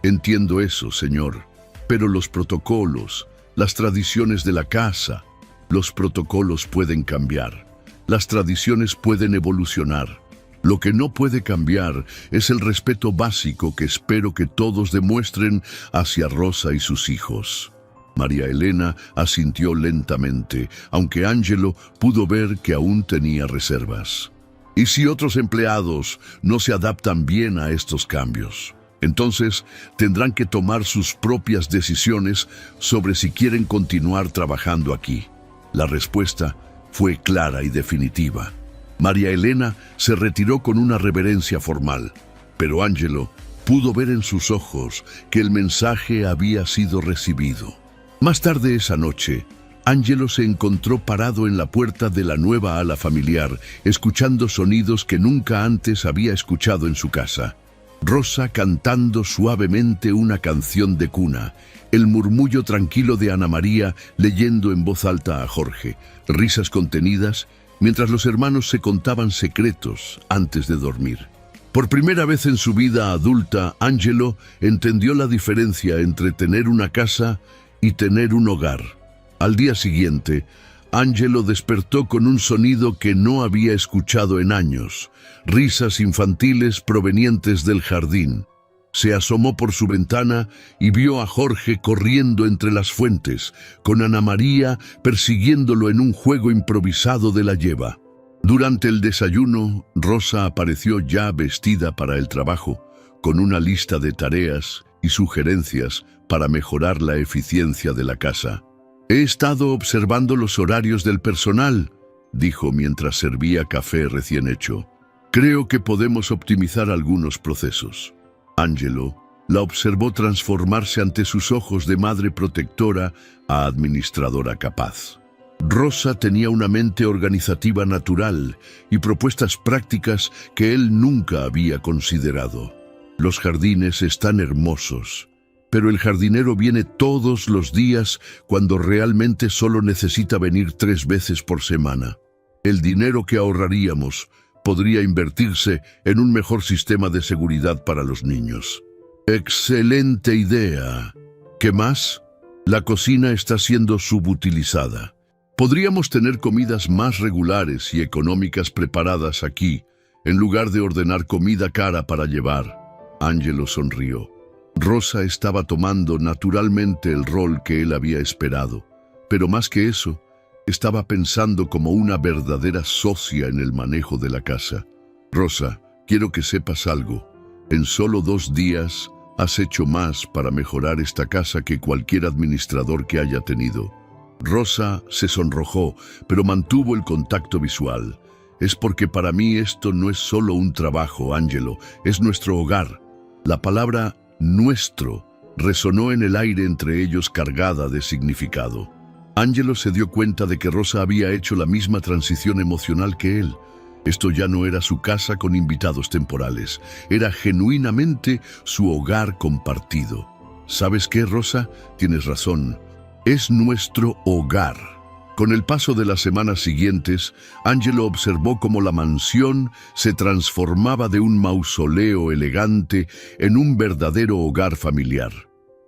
Entiendo eso, señor, pero los protocolos, Las tradiciones de la casa, los protocolos pueden cambiar. Las tradiciones pueden evolucionar. Lo que no puede cambiar es el respeto básico que espero que todos demuestren hacia Rosa y sus hijos. María Elena asintió lentamente, aunque Ángelo pudo ver que aún tenía reservas. ¿Y si otros empleados no se adaptan bien a estos cambios? Entonces tendrán que tomar sus propias decisiones sobre si quieren continuar trabajando aquí. La respuesta fue clara y definitiva. María Elena se retiró con una reverencia formal, pero Ángelo pudo ver en sus ojos que el mensaje había sido recibido. Más tarde esa noche, Ángelo se encontró parado en la puerta de la nueva ala familiar, escuchando sonidos que nunca antes había escuchado en su casa. Rosa cantando suavemente una canción de cuna, el murmullo tranquilo de Ana María leyendo en voz alta a Jorge, risas contenidas, mientras los hermanos se contaban secretos antes de dormir. Por primera vez en su vida adulta, Ángelo entendió la diferencia entre tener una casa y tener un hogar. Al día siguiente, Ángelo despertó con un sonido que no había escuchado en años, risas infantiles provenientes del jardín. Se asomó por su ventana y vio a Jorge corriendo entre las fuentes, con Ana María persiguiéndolo en un juego improvisado de la lleva. Durante el desayuno, Rosa apareció ya vestida para el trabajo, con una lista de tareas y sugerencias para mejorar la eficiencia de la casa. «He estado observando los horarios del personal», dijo mientras servía café recién hecho. «Creo que podemos optimizar algunos procesos». Ángelo la observó transformarse ante sus ojos de madre protectora a administradora capaz. Rosa tenía una mente organizativa natural y propuestas prácticas que él nunca había considerado. Los jardines están hermosos, pero el jardinero viene todos los días cuando realmente solo necesita venir 3 veces por semana. El dinero que ahorraríamos podría invertirse en un mejor sistema de seguridad para los niños. ¡Excelente idea! ¿Qué más? La cocina está siendo subutilizada. Podríamos tener comidas más regulares y económicas preparadas aquí, en lugar de ordenar comida cara para llevar. Ángelo sonrió. Rosa estaba tomando naturalmente el rol que él había esperado, pero más que eso, estaba pensando como una verdadera socia en el manejo de la casa. «Rosa, quiero que sepas algo. En solo 2 días has hecho más para mejorar esta casa que cualquier administrador que haya tenido». Rosa se sonrojó, pero mantuvo el contacto visual. «Es porque para mí esto no es solo un trabajo, Ángelo, es nuestro hogar». La palabra «nuestro» resonó en el aire entre ellos cargada de significado. Ángelo se dio cuenta de que Rosa había hecho la misma transición emocional que él. Esto ya no era su casa con invitados temporales, era genuinamente su hogar compartido. ¿Sabes qué, Rosa? Tienes razón. Es nuestro hogar. Con el paso de las semanas siguientes, Ángelo observó cómo la mansión se transformaba de un mausoleo elegante en un verdadero hogar familiar.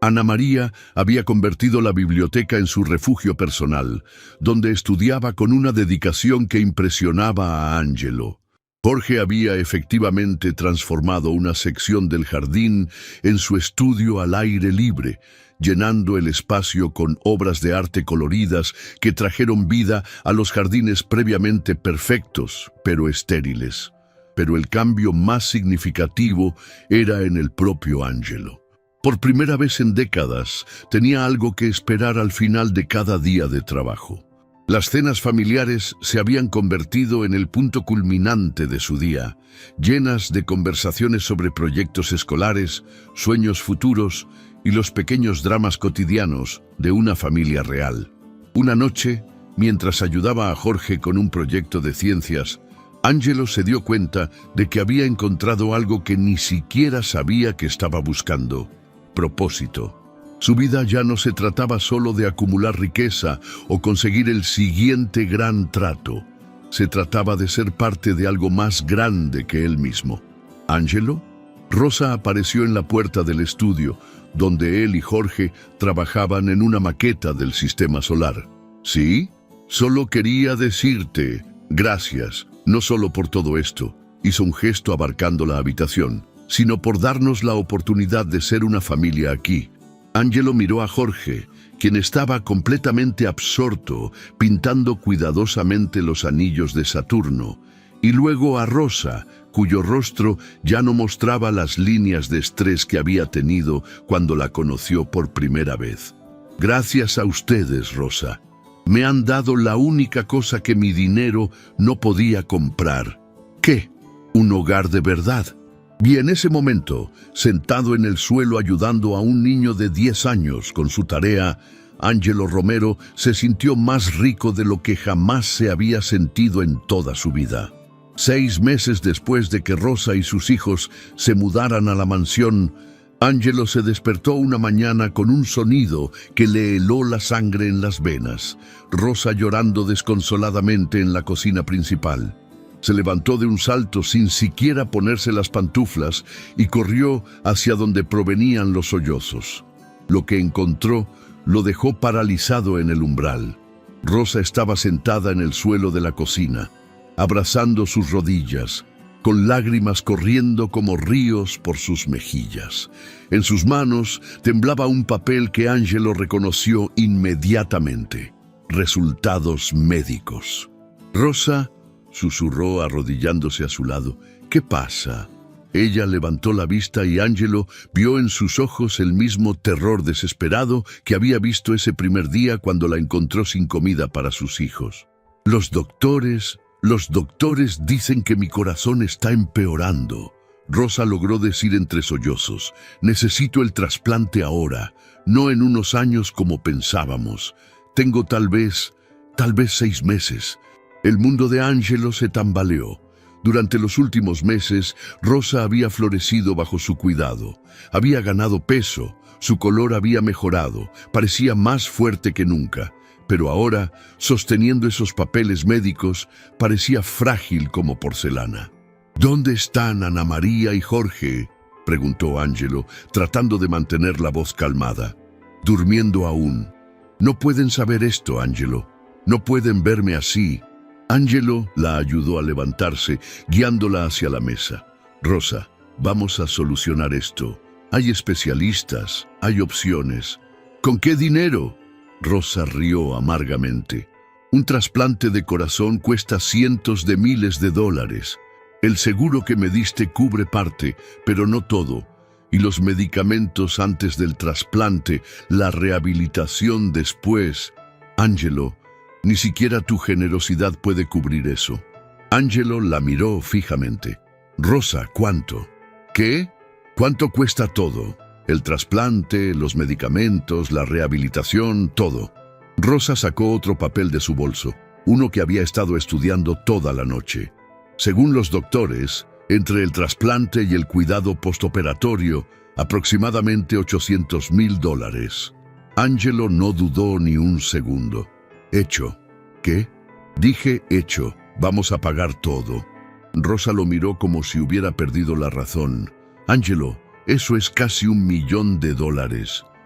Ana María había convertido la biblioteca en su refugio personal, donde estudiaba con una dedicación que impresionaba a Ángelo. Jorge había efectivamente transformado una sección del jardín en su estudio al aire libre, llenando el espacio con obras de arte coloridas que trajeron vida a los jardines previamente perfectos, pero estériles. Pero el cambio más significativo era en el propio Ángelo. Por primera vez en décadas, tenía algo que esperar al final de cada día de trabajo. Las cenas familiares se habían convertido en el punto culminante de su día, llenas de conversaciones sobre proyectos escolares, sueños futuros y los pequeños dramas cotidianos de una familia real. Una noche, mientras ayudaba a Jorge con un proyecto de ciencias, Ángelo se dio cuenta de que había encontrado algo que ni siquiera sabía que estaba buscando: propósito. Su vida ya no se trataba solo de acumular riqueza o conseguir el siguiente gran trato. Se trataba de ser parte de algo más grande que él mismo. Ángelo Rosa apareció en la puerta del estudio, donde él y Jorge trabajaban en una maqueta del sistema solar. ¿Sí? Solo quería decirte gracias, no solo por todo esto, hizo un gesto abarcando la habitación, sino por darnos la oportunidad de ser una familia aquí. Angelo miró a Jorge, quien estaba completamente absorto, pintando cuidadosamente los anillos de Saturno, y luego a Rosa, cuyo rostro ya no mostraba las líneas de estrés que había tenido cuando la conoció por primera vez. Gracias a ustedes, Rosa. Me han dado la única cosa que mi dinero no podía comprar. ¿Qué? ¿Un hogar de verdad? Y en ese momento, sentado en el suelo ayudando a un niño de 10 años con su tarea, Angelo Romero se sintió más rico de lo que jamás se había sentido en toda su vida. 6 meses después de que Rosa y sus hijos se mudaran a la mansión, Angelo se despertó una mañana con un sonido que le heló la sangre en las venas, Rosa llorando desconsoladamente en la cocina principal. Se levantó de un salto sin siquiera ponerse las pantuflas y corrió hacia donde provenían los sollozos. Lo que encontró lo dejó paralizado en el umbral. Rosa estaba sentada en el suelo de la cocina, abrazando sus rodillas, con lágrimas corriendo como ríos por sus mejillas. En sus manos temblaba un papel que Angelo reconoció inmediatamente. Resultados médicos. Rosa susurró arrodillándose a su lado. ¿Qué pasa? Ella levantó la vista y Angelo vio en sus ojos el mismo terror desesperado que había visto ese primer día cuando la encontró sin comida para sus hijos. Los doctores dicen que mi corazón está empeorando. Rosa logró decir entre sollozos. Necesito el trasplante ahora, no en unos años como pensábamos. Tengo tal vez 6 meses. El mundo de Angelo se tambaleó. Durante los últimos meses, Rosa había florecido bajo su cuidado. Había ganado peso, su color había mejorado, parecía más fuerte que nunca. Pero ahora, sosteniendo esos papeles médicos, parecía frágil como porcelana. ¿Dónde están Ana María y Jorge?, preguntó Angelo, tratando de mantener la voz calmada. Durmiendo aún. No pueden saber esto, Angelo. No pueden verme así. Angelo la ayudó a levantarse, guiándola hacia la mesa. Rosa, vamos a solucionar esto. Hay especialistas, hay opciones. ¿Con qué dinero? Rosa rió amargamente. Un trasplante de corazón cuesta cientos de miles de dólares. El seguro que me diste cubre parte, pero no todo. Y los medicamentos antes del trasplante, la rehabilitación después. Angelo, ni siquiera tu generosidad puede cubrir eso. Angelo la miró fijamente. Rosa, ¿cuánto? ¿Qué? ¿Cuánto cuesta todo? El trasplante, los medicamentos, la rehabilitación, todo. Rosa sacó otro papel de su bolso, uno que había estado estudiando toda la noche. Según los doctores, entre el trasplante y el cuidado postoperatorio, aproximadamente $800,000. Angelo no dudó ni un segundo. Hecho. ¿Qué? Dije hecho. Vamos a pagar todo. Rosa lo miró como si hubiera perdido la razón. Angelo, eso es casi $1 millón.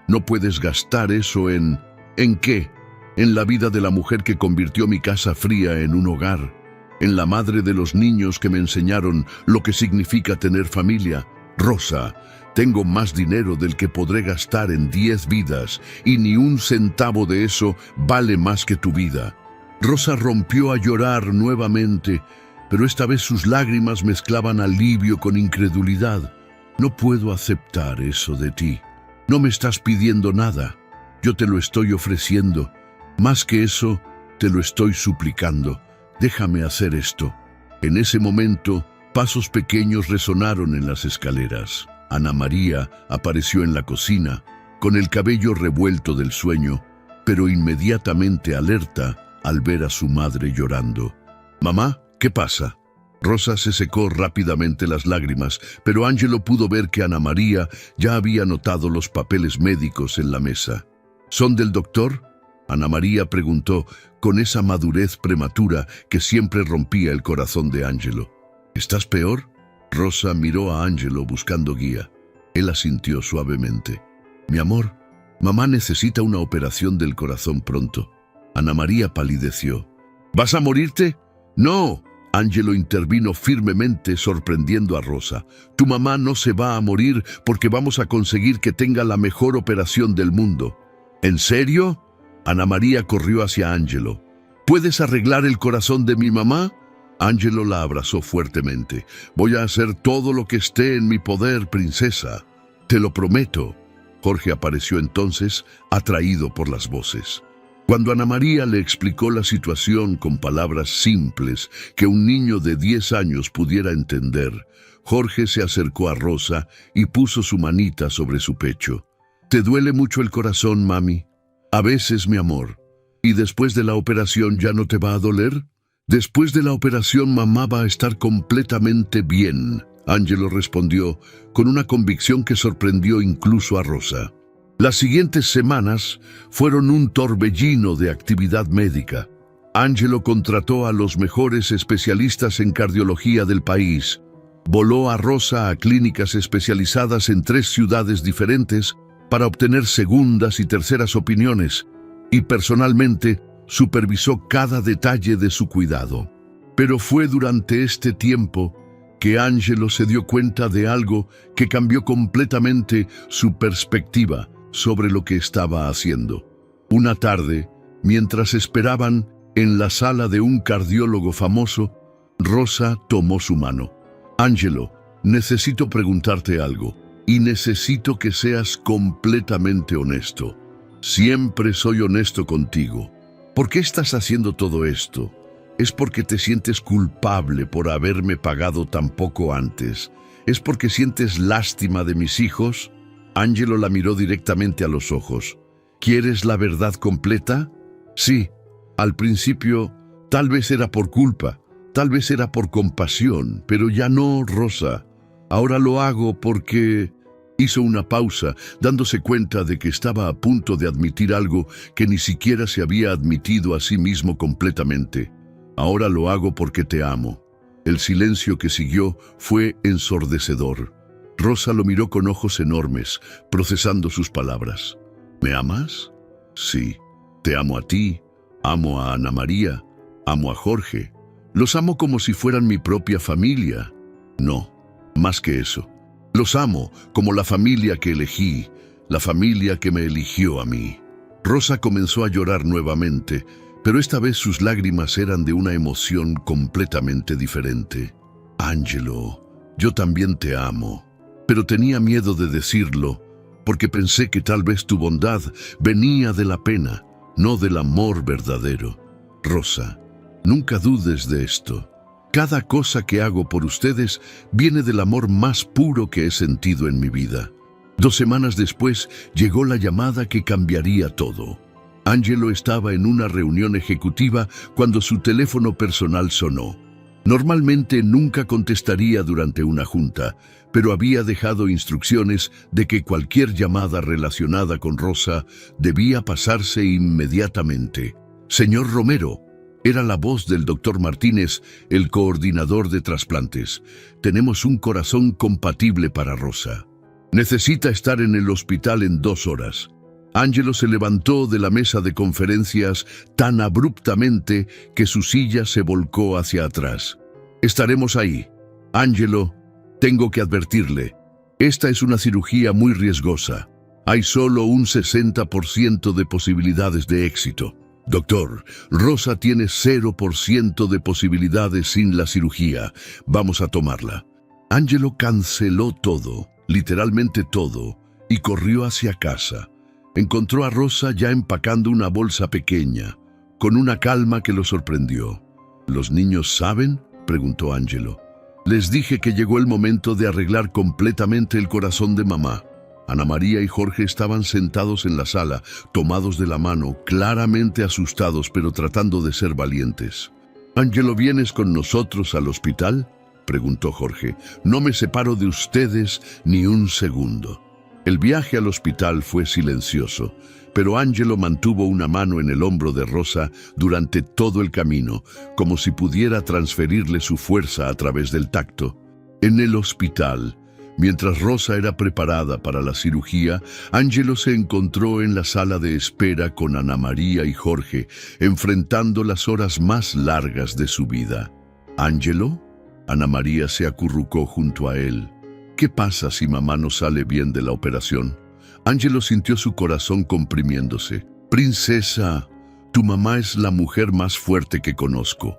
No puedes gastar eso en... ¿En qué? En la vida de la mujer que convirtió mi casa fría en un hogar. En la madre de los niños que me enseñaron lo que significa tener familia. Rosa, tengo más dinero del que podré gastar en 10 vidas y ni un centavo de eso vale más que tu vida. Rosa rompió a llorar nuevamente, pero esta vez sus lágrimas mezclaban alivio con incredulidad. No puedo aceptar eso de ti. No me estás pidiendo nada. Yo te lo estoy ofreciendo. Más que eso, te lo estoy suplicando. Déjame hacer esto. En ese momento, pasos pequeños resonaron en las escaleras. Ana María apareció en la cocina, con el cabello revuelto del sueño, pero inmediatamente alerta al ver a su madre llorando. «Mamá, ¿qué pasa?» Rosa se secó rápidamente las lágrimas, pero Angelo pudo ver que Ana María ya había notado los papeles médicos en la mesa. ¿Son del doctor?, Ana María preguntó con esa madurez prematura que siempre rompía el corazón de Angelo. ¿Estás peor? Rosa miró a Angelo buscando guía. Él asintió suavemente. Mi amor, mamá necesita una operación del corazón pronto. Ana María palideció. ¿Vas a morirte? No. Angelo intervino firmemente, sorprendiendo a Rosa. Tu mamá no se va a morir porque vamos a conseguir que tenga la mejor operación del mundo. ¿En serio? Ana María corrió hacia Angelo. ¿Puedes arreglar el corazón de mi mamá? Angelo la abrazó fuertemente. Voy a hacer todo lo que esté en mi poder, princesa. Te lo prometo. Jorge apareció entonces, atraído por las voces. Cuando Ana María le explicó la situación con palabras simples que un niño de 10 años pudiera entender, Jorge se acercó a Rosa y puso su manita sobre su pecho. ¿Te duele mucho el corazón, mami? A veces, mi amor. ¿Y después de la operación ya no te va a doler? Después de la operación mamá va a estar completamente bien, Angelo respondió con una convicción que sorprendió incluso a Rosa. Las siguientes semanas fueron un torbellino de actividad médica. Angelo contrató a los mejores especialistas en cardiología del país. Voló a Rosa a clínicas especializadas en 3 ciudades diferentes para obtener segundas y terceras opiniones y personalmente supervisó cada detalle de su cuidado. Pero fue durante este tiempo que Angelo se dio cuenta de algo que cambió completamente su perspectiva sobre lo que estaba haciendo. Una tarde, mientras esperaban en la sala de un cardiólogo famoso, Rosa tomó su mano. Angelo, necesito preguntarte algo, y necesito que seas completamente honesto. Siempre soy honesto contigo. ¿Por qué estás haciendo todo esto? ¿Es porque te sientes culpable por haberme pagado tan poco antes? ¿Es porque sientes lástima de mis hijos? Angelo la miró directamente a los ojos. ¿Quieres la verdad completa? Sí. Al principio, tal vez era por culpa, tal vez era por compasión, pero ya no, Rosa. Ahora lo hago porque... Hizo una pausa, dándose cuenta de que estaba a punto de admitir algo que ni siquiera se había admitido a sí mismo completamente. Ahora lo hago porque te amo. El silencio que siguió fue ensordecedor. Rosa lo miró con ojos enormes, procesando sus palabras. ¿Me amas? Sí. Te amo a ti, amo a Ana María, amo a Jorge. Los amo como si fueran mi propia familia. No, más que eso. Los amo como la familia que elegí, la familia que me eligió a mí. Rosa comenzó a llorar nuevamente, pero esta vez sus lágrimas eran de una emoción completamente diferente. Angelo, yo también te amo, pero tenía miedo de decirlo, porque pensé que tal vez tu bondad venía de la pena, no del amor verdadero. Rosa, nunca dudes de esto. Cada cosa que hago por ustedes viene del amor más puro que he sentido en mi vida. 2 semanas después llegó la llamada que cambiaría todo. Angelo estaba en una reunión ejecutiva cuando su teléfono personal sonó. Normalmente nunca contestaría durante una junta, pero había dejado instrucciones de que cualquier llamada relacionada con Rosa debía pasarse inmediatamente. Señor Romero. Era la voz del doctor Martínez, el coordinador de trasplantes. Tenemos un corazón compatible para Rosa. Necesita estar en el hospital en 2 horas. Angelo se levantó de la mesa de conferencias tan abruptamente que su silla se volcó hacia atrás. Estaremos ahí. Angelo, tengo que advertirle. Esta es una cirugía muy riesgosa. Hay solo un 60% de posibilidades de éxito. Doctor, Rosa tiene 0% de posibilidades sin la cirugía. Vamos a tomarla. Angelo canceló todo, literalmente todo, y corrió hacia casa. Encontró a Rosa ya empacando una bolsa pequeña, con una calma que lo sorprendió. ¿Los niños saben?, preguntó Angelo. Les dije que llegó el momento de arreglar completamente el corazón de mamá. Ana María y Jorge estaban sentados en la sala, tomados de la mano, claramente asustados, pero tratando de ser valientes. «Angelo, ¿vienes con nosotros al hospital?», preguntó Jorge. «No me separo de ustedes ni un segundo». El viaje al hospital fue silencioso, pero Angelo mantuvo una mano en el hombro de Rosa durante todo el camino, como si pudiera transferirle su fuerza a través del tacto. En el hospital, mientras Rosa era preparada para la cirugía, Ángelo se encontró en la sala de espera con Ana María y Jorge, enfrentando las horas más largas de su vida. ¿Ángelo? Ana María se acurrucó junto a él. ¿Qué pasa si mamá no sale bien de la operación? Ángelo sintió su corazón comprimiéndose. Princesa, tu mamá es la mujer más fuerte que conozco.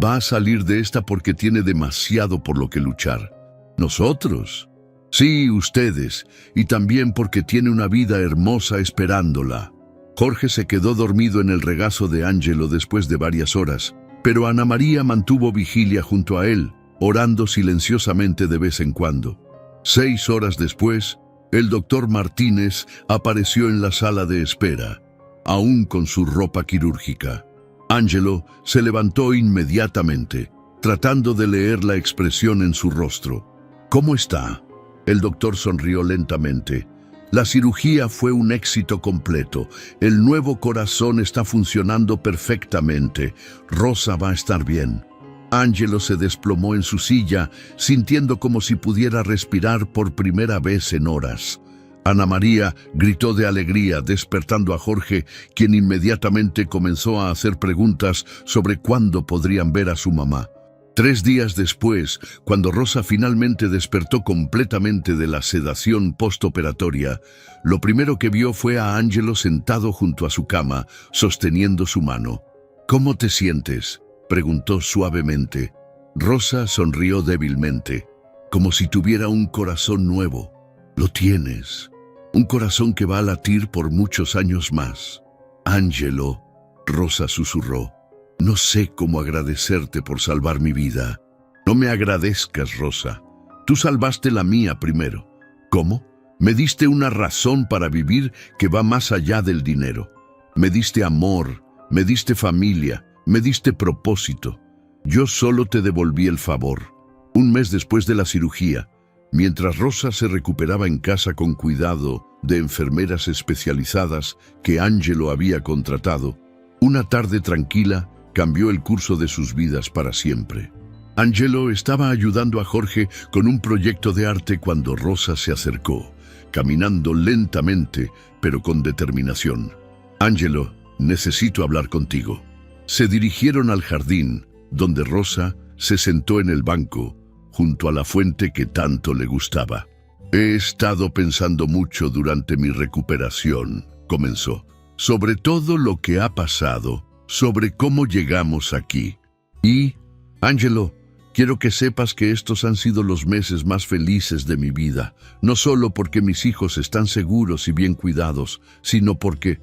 Va a salir de esta porque tiene demasiado por lo que luchar. ¿Nosotros? Sí, ustedes, y también porque tiene una vida hermosa esperándola. Jorge se quedó dormido en el regazo de Ángelo después de varias horas, pero Ana María mantuvo vigilia junto a él, orando silenciosamente de vez en cuando. 6 horas después, el doctor Martínez apareció en la sala de espera, aún con su ropa quirúrgica. Ángelo se levantó inmediatamente, tratando de leer la expresión en su rostro. ¿Cómo está? El doctor sonrió lentamente. La cirugía fue un éxito completo. El nuevo corazón está funcionando perfectamente. Rosa va a estar bien. Ángelo se desplomó en su silla, sintiendo como si pudiera respirar por primera vez en horas. Ana María gritó de alegría, despertando a Jorge, quien inmediatamente comenzó a hacer preguntas sobre cuándo podrían ver a su mamá. 3 días después, cuando Rosa finalmente despertó completamente de la sedación postoperatoria, lo primero que vio fue a Ángelo sentado junto a su cama, sosteniendo su mano. ¿Cómo te sientes?, preguntó suavemente. Rosa sonrió débilmente, como si tuviera un corazón nuevo. Lo tienes, un corazón que va a latir por muchos años más. Ángelo, Rosa susurró. No sé cómo agradecerte por salvar mi vida. No me agradezcas, Rosa. Tú salvaste la mía primero. ¿Cómo? Me diste una razón para vivir que va más allá del dinero. Me diste amor, me diste familia, me diste propósito. Yo solo te devolví el favor. Un mes después de la cirugía, mientras Rosa se recuperaba en casa con cuidado de enfermeras especializadas que Ángelo había contratado, una tarde tranquila cambió el curso de sus vidas para siempre. Ángelo estaba ayudando a Jorge con un proyecto de arte cuando Rosa se acercó, caminando lentamente, pero con determinación. Ángelo, necesito hablar contigo. Se dirigieron al jardín, donde Rosa se sentó en el banco, junto a la fuente que tanto le gustaba. He estado pensando mucho durante mi recuperación, comenzó, sobre todo lo que ha pasado, sobre cómo llegamos aquí. Y, Ángelo, quiero que sepas que estos han sido los meses más felices de mi vida, no solo porque mis hijos están seguros y bien cuidados, sino porque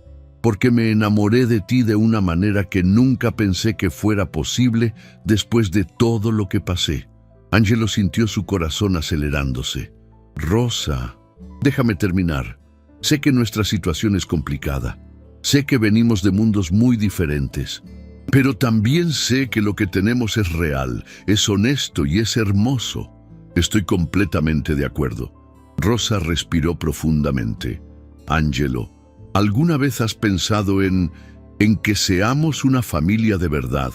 me enamoré de ti de una manera que nunca pensé que fuera posible después de todo lo que pasé. Ángelo sintió su corazón acelerándose. Rosa, déjame terminar. Sé que nuestra situación es complicada. Sé que venimos de mundos muy diferentes. Pero también sé que lo que tenemos es real, es honesto y es hermoso. Estoy completamente de acuerdo. Rosa respiró profundamente. Ángelo, ¿alguna vez has pensado en que seamos una familia de verdad?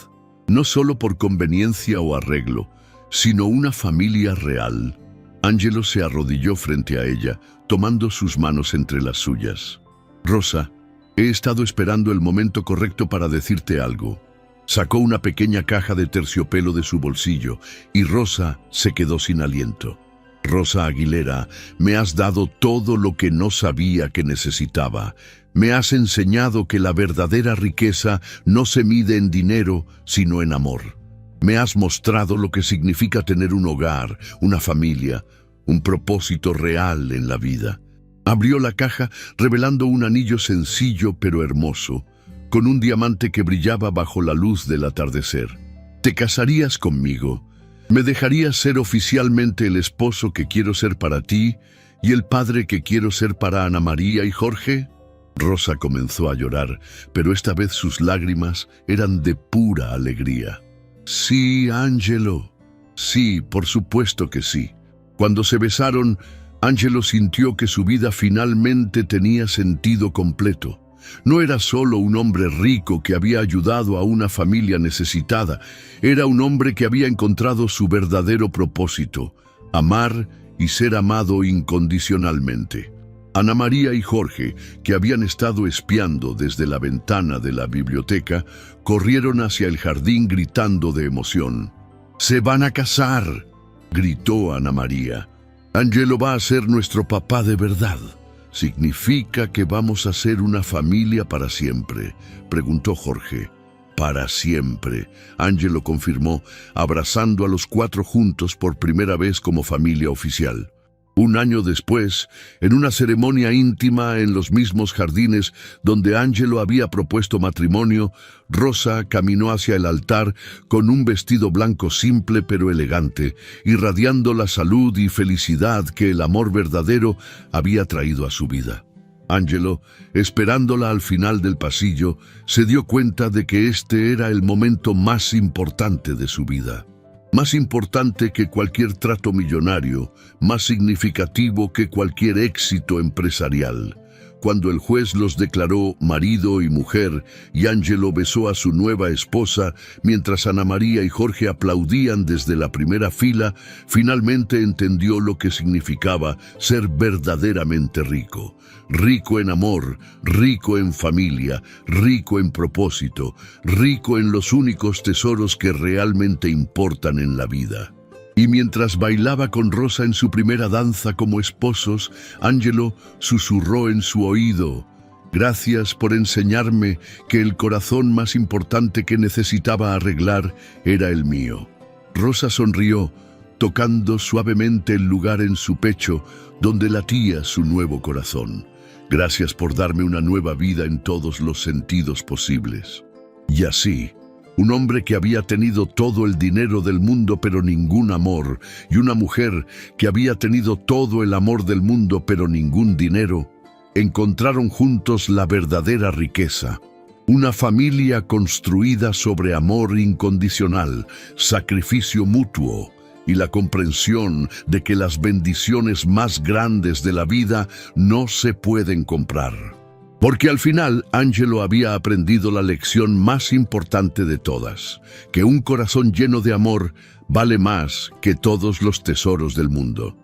No solo por conveniencia o arreglo, sino una familia real. Ángelo se arrodilló frente a ella, tomando sus manos entre las suyas. Rosa, he estado esperando el momento correcto para decirte algo. Sacó una pequeña caja de terciopelo de su bolsillo y Rosa se quedó sin aliento. Rosa Aguilera, me has dado todo lo que no sabía que necesitaba. Me has enseñado que la verdadera riqueza no se mide en dinero, sino en amor. Me has mostrado lo que significa tener un hogar, una familia, un propósito real en la vida. Abrió la caja revelando un anillo sencillo pero hermoso, con un diamante que brillaba bajo la luz del atardecer. ¿Te casarías conmigo? ¿Me dejarías ser oficialmente el esposo que quiero ser para ti y el padre que quiero ser para Ana María y Jorge? Rosa comenzó a llorar, pero esta vez sus lágrimas eran de pura alegría. Sí, Ángelo. Sí, por supuesto que sí. Cuando se besaron, Ángelo sintió que su vida finalmente tenía sentido completo. No era solo un hombre rico que había ayudado a una familia necesitada, era un hombre que había encontrado su verdadero propósito, amar y ser amado incondicionalmente. Ana María y Jorge, que habían estado espiando desde la ventana de la biblioteca, corrieron hacia el jardín gritando de emoción. «¡Se van a casar!», gritó Ana María. «Angelo va a ser nuestro papá de verdad». «¿Significa que vamos a ser una familia para siempre?», preguntó Jorge. «Para siempre», Angelo confirmó, abrazando a los cuatro juntos por primera vez como familia oficial. Un año después, en una ceremonia íntima en los mismos jardines donde Angelo había propuesto matrimonio, Rosa caminó hacia el altar con un vestido blanco simple pero elegante, irradiando la salud y felicidad que el amor verdadero había traído a su vida. Angelo, esperándola al final del pasillo, se dio cuenta de que este era el momento más importante de su vida. Más importante que cualquier trato millonario, más significativo que cualquier éxito empresarial. Cuando el juez los declaró marido y mujer y Angelo besó a su nueva esposa mientras Ana María y Jorge aplaudían desde la primera fila, finalmente entendió lo que significaba ser verdaderamente rico. Rico en amor, rico en familia, rico en propósito, rico en los únicos tesoros que realmente importan en la vida. Y mientras bailaba con Rosa en su primera danza como esposos, Angelo susurró en su oído: «Gracias por enseñarme que el corazón más importante que necesitaba arreglar era el mío». Rosa sonrió, tocando suavemente el lugar en su pecho donde latía su nuevo corazón. «Gracias por darme una nueva vida en todos los sentidos posibles». Y así, un hombre que había tenido todo el dinero del mundo pero ningún amor, y una mujer que había tenido todo el amor del mundo pero ningún dinero, encontraron juntos la verdadera riqueza. Una familia construida sobre amor incondicional, sacrificio mutuo y la comprensión de que las bendiciones más grandes de la vida no se pueden comprar. Porque al final, Angelo había aprendido la lección más importante de todas, que un corazón lleno de amor vale más que todos los tesoros del mundo.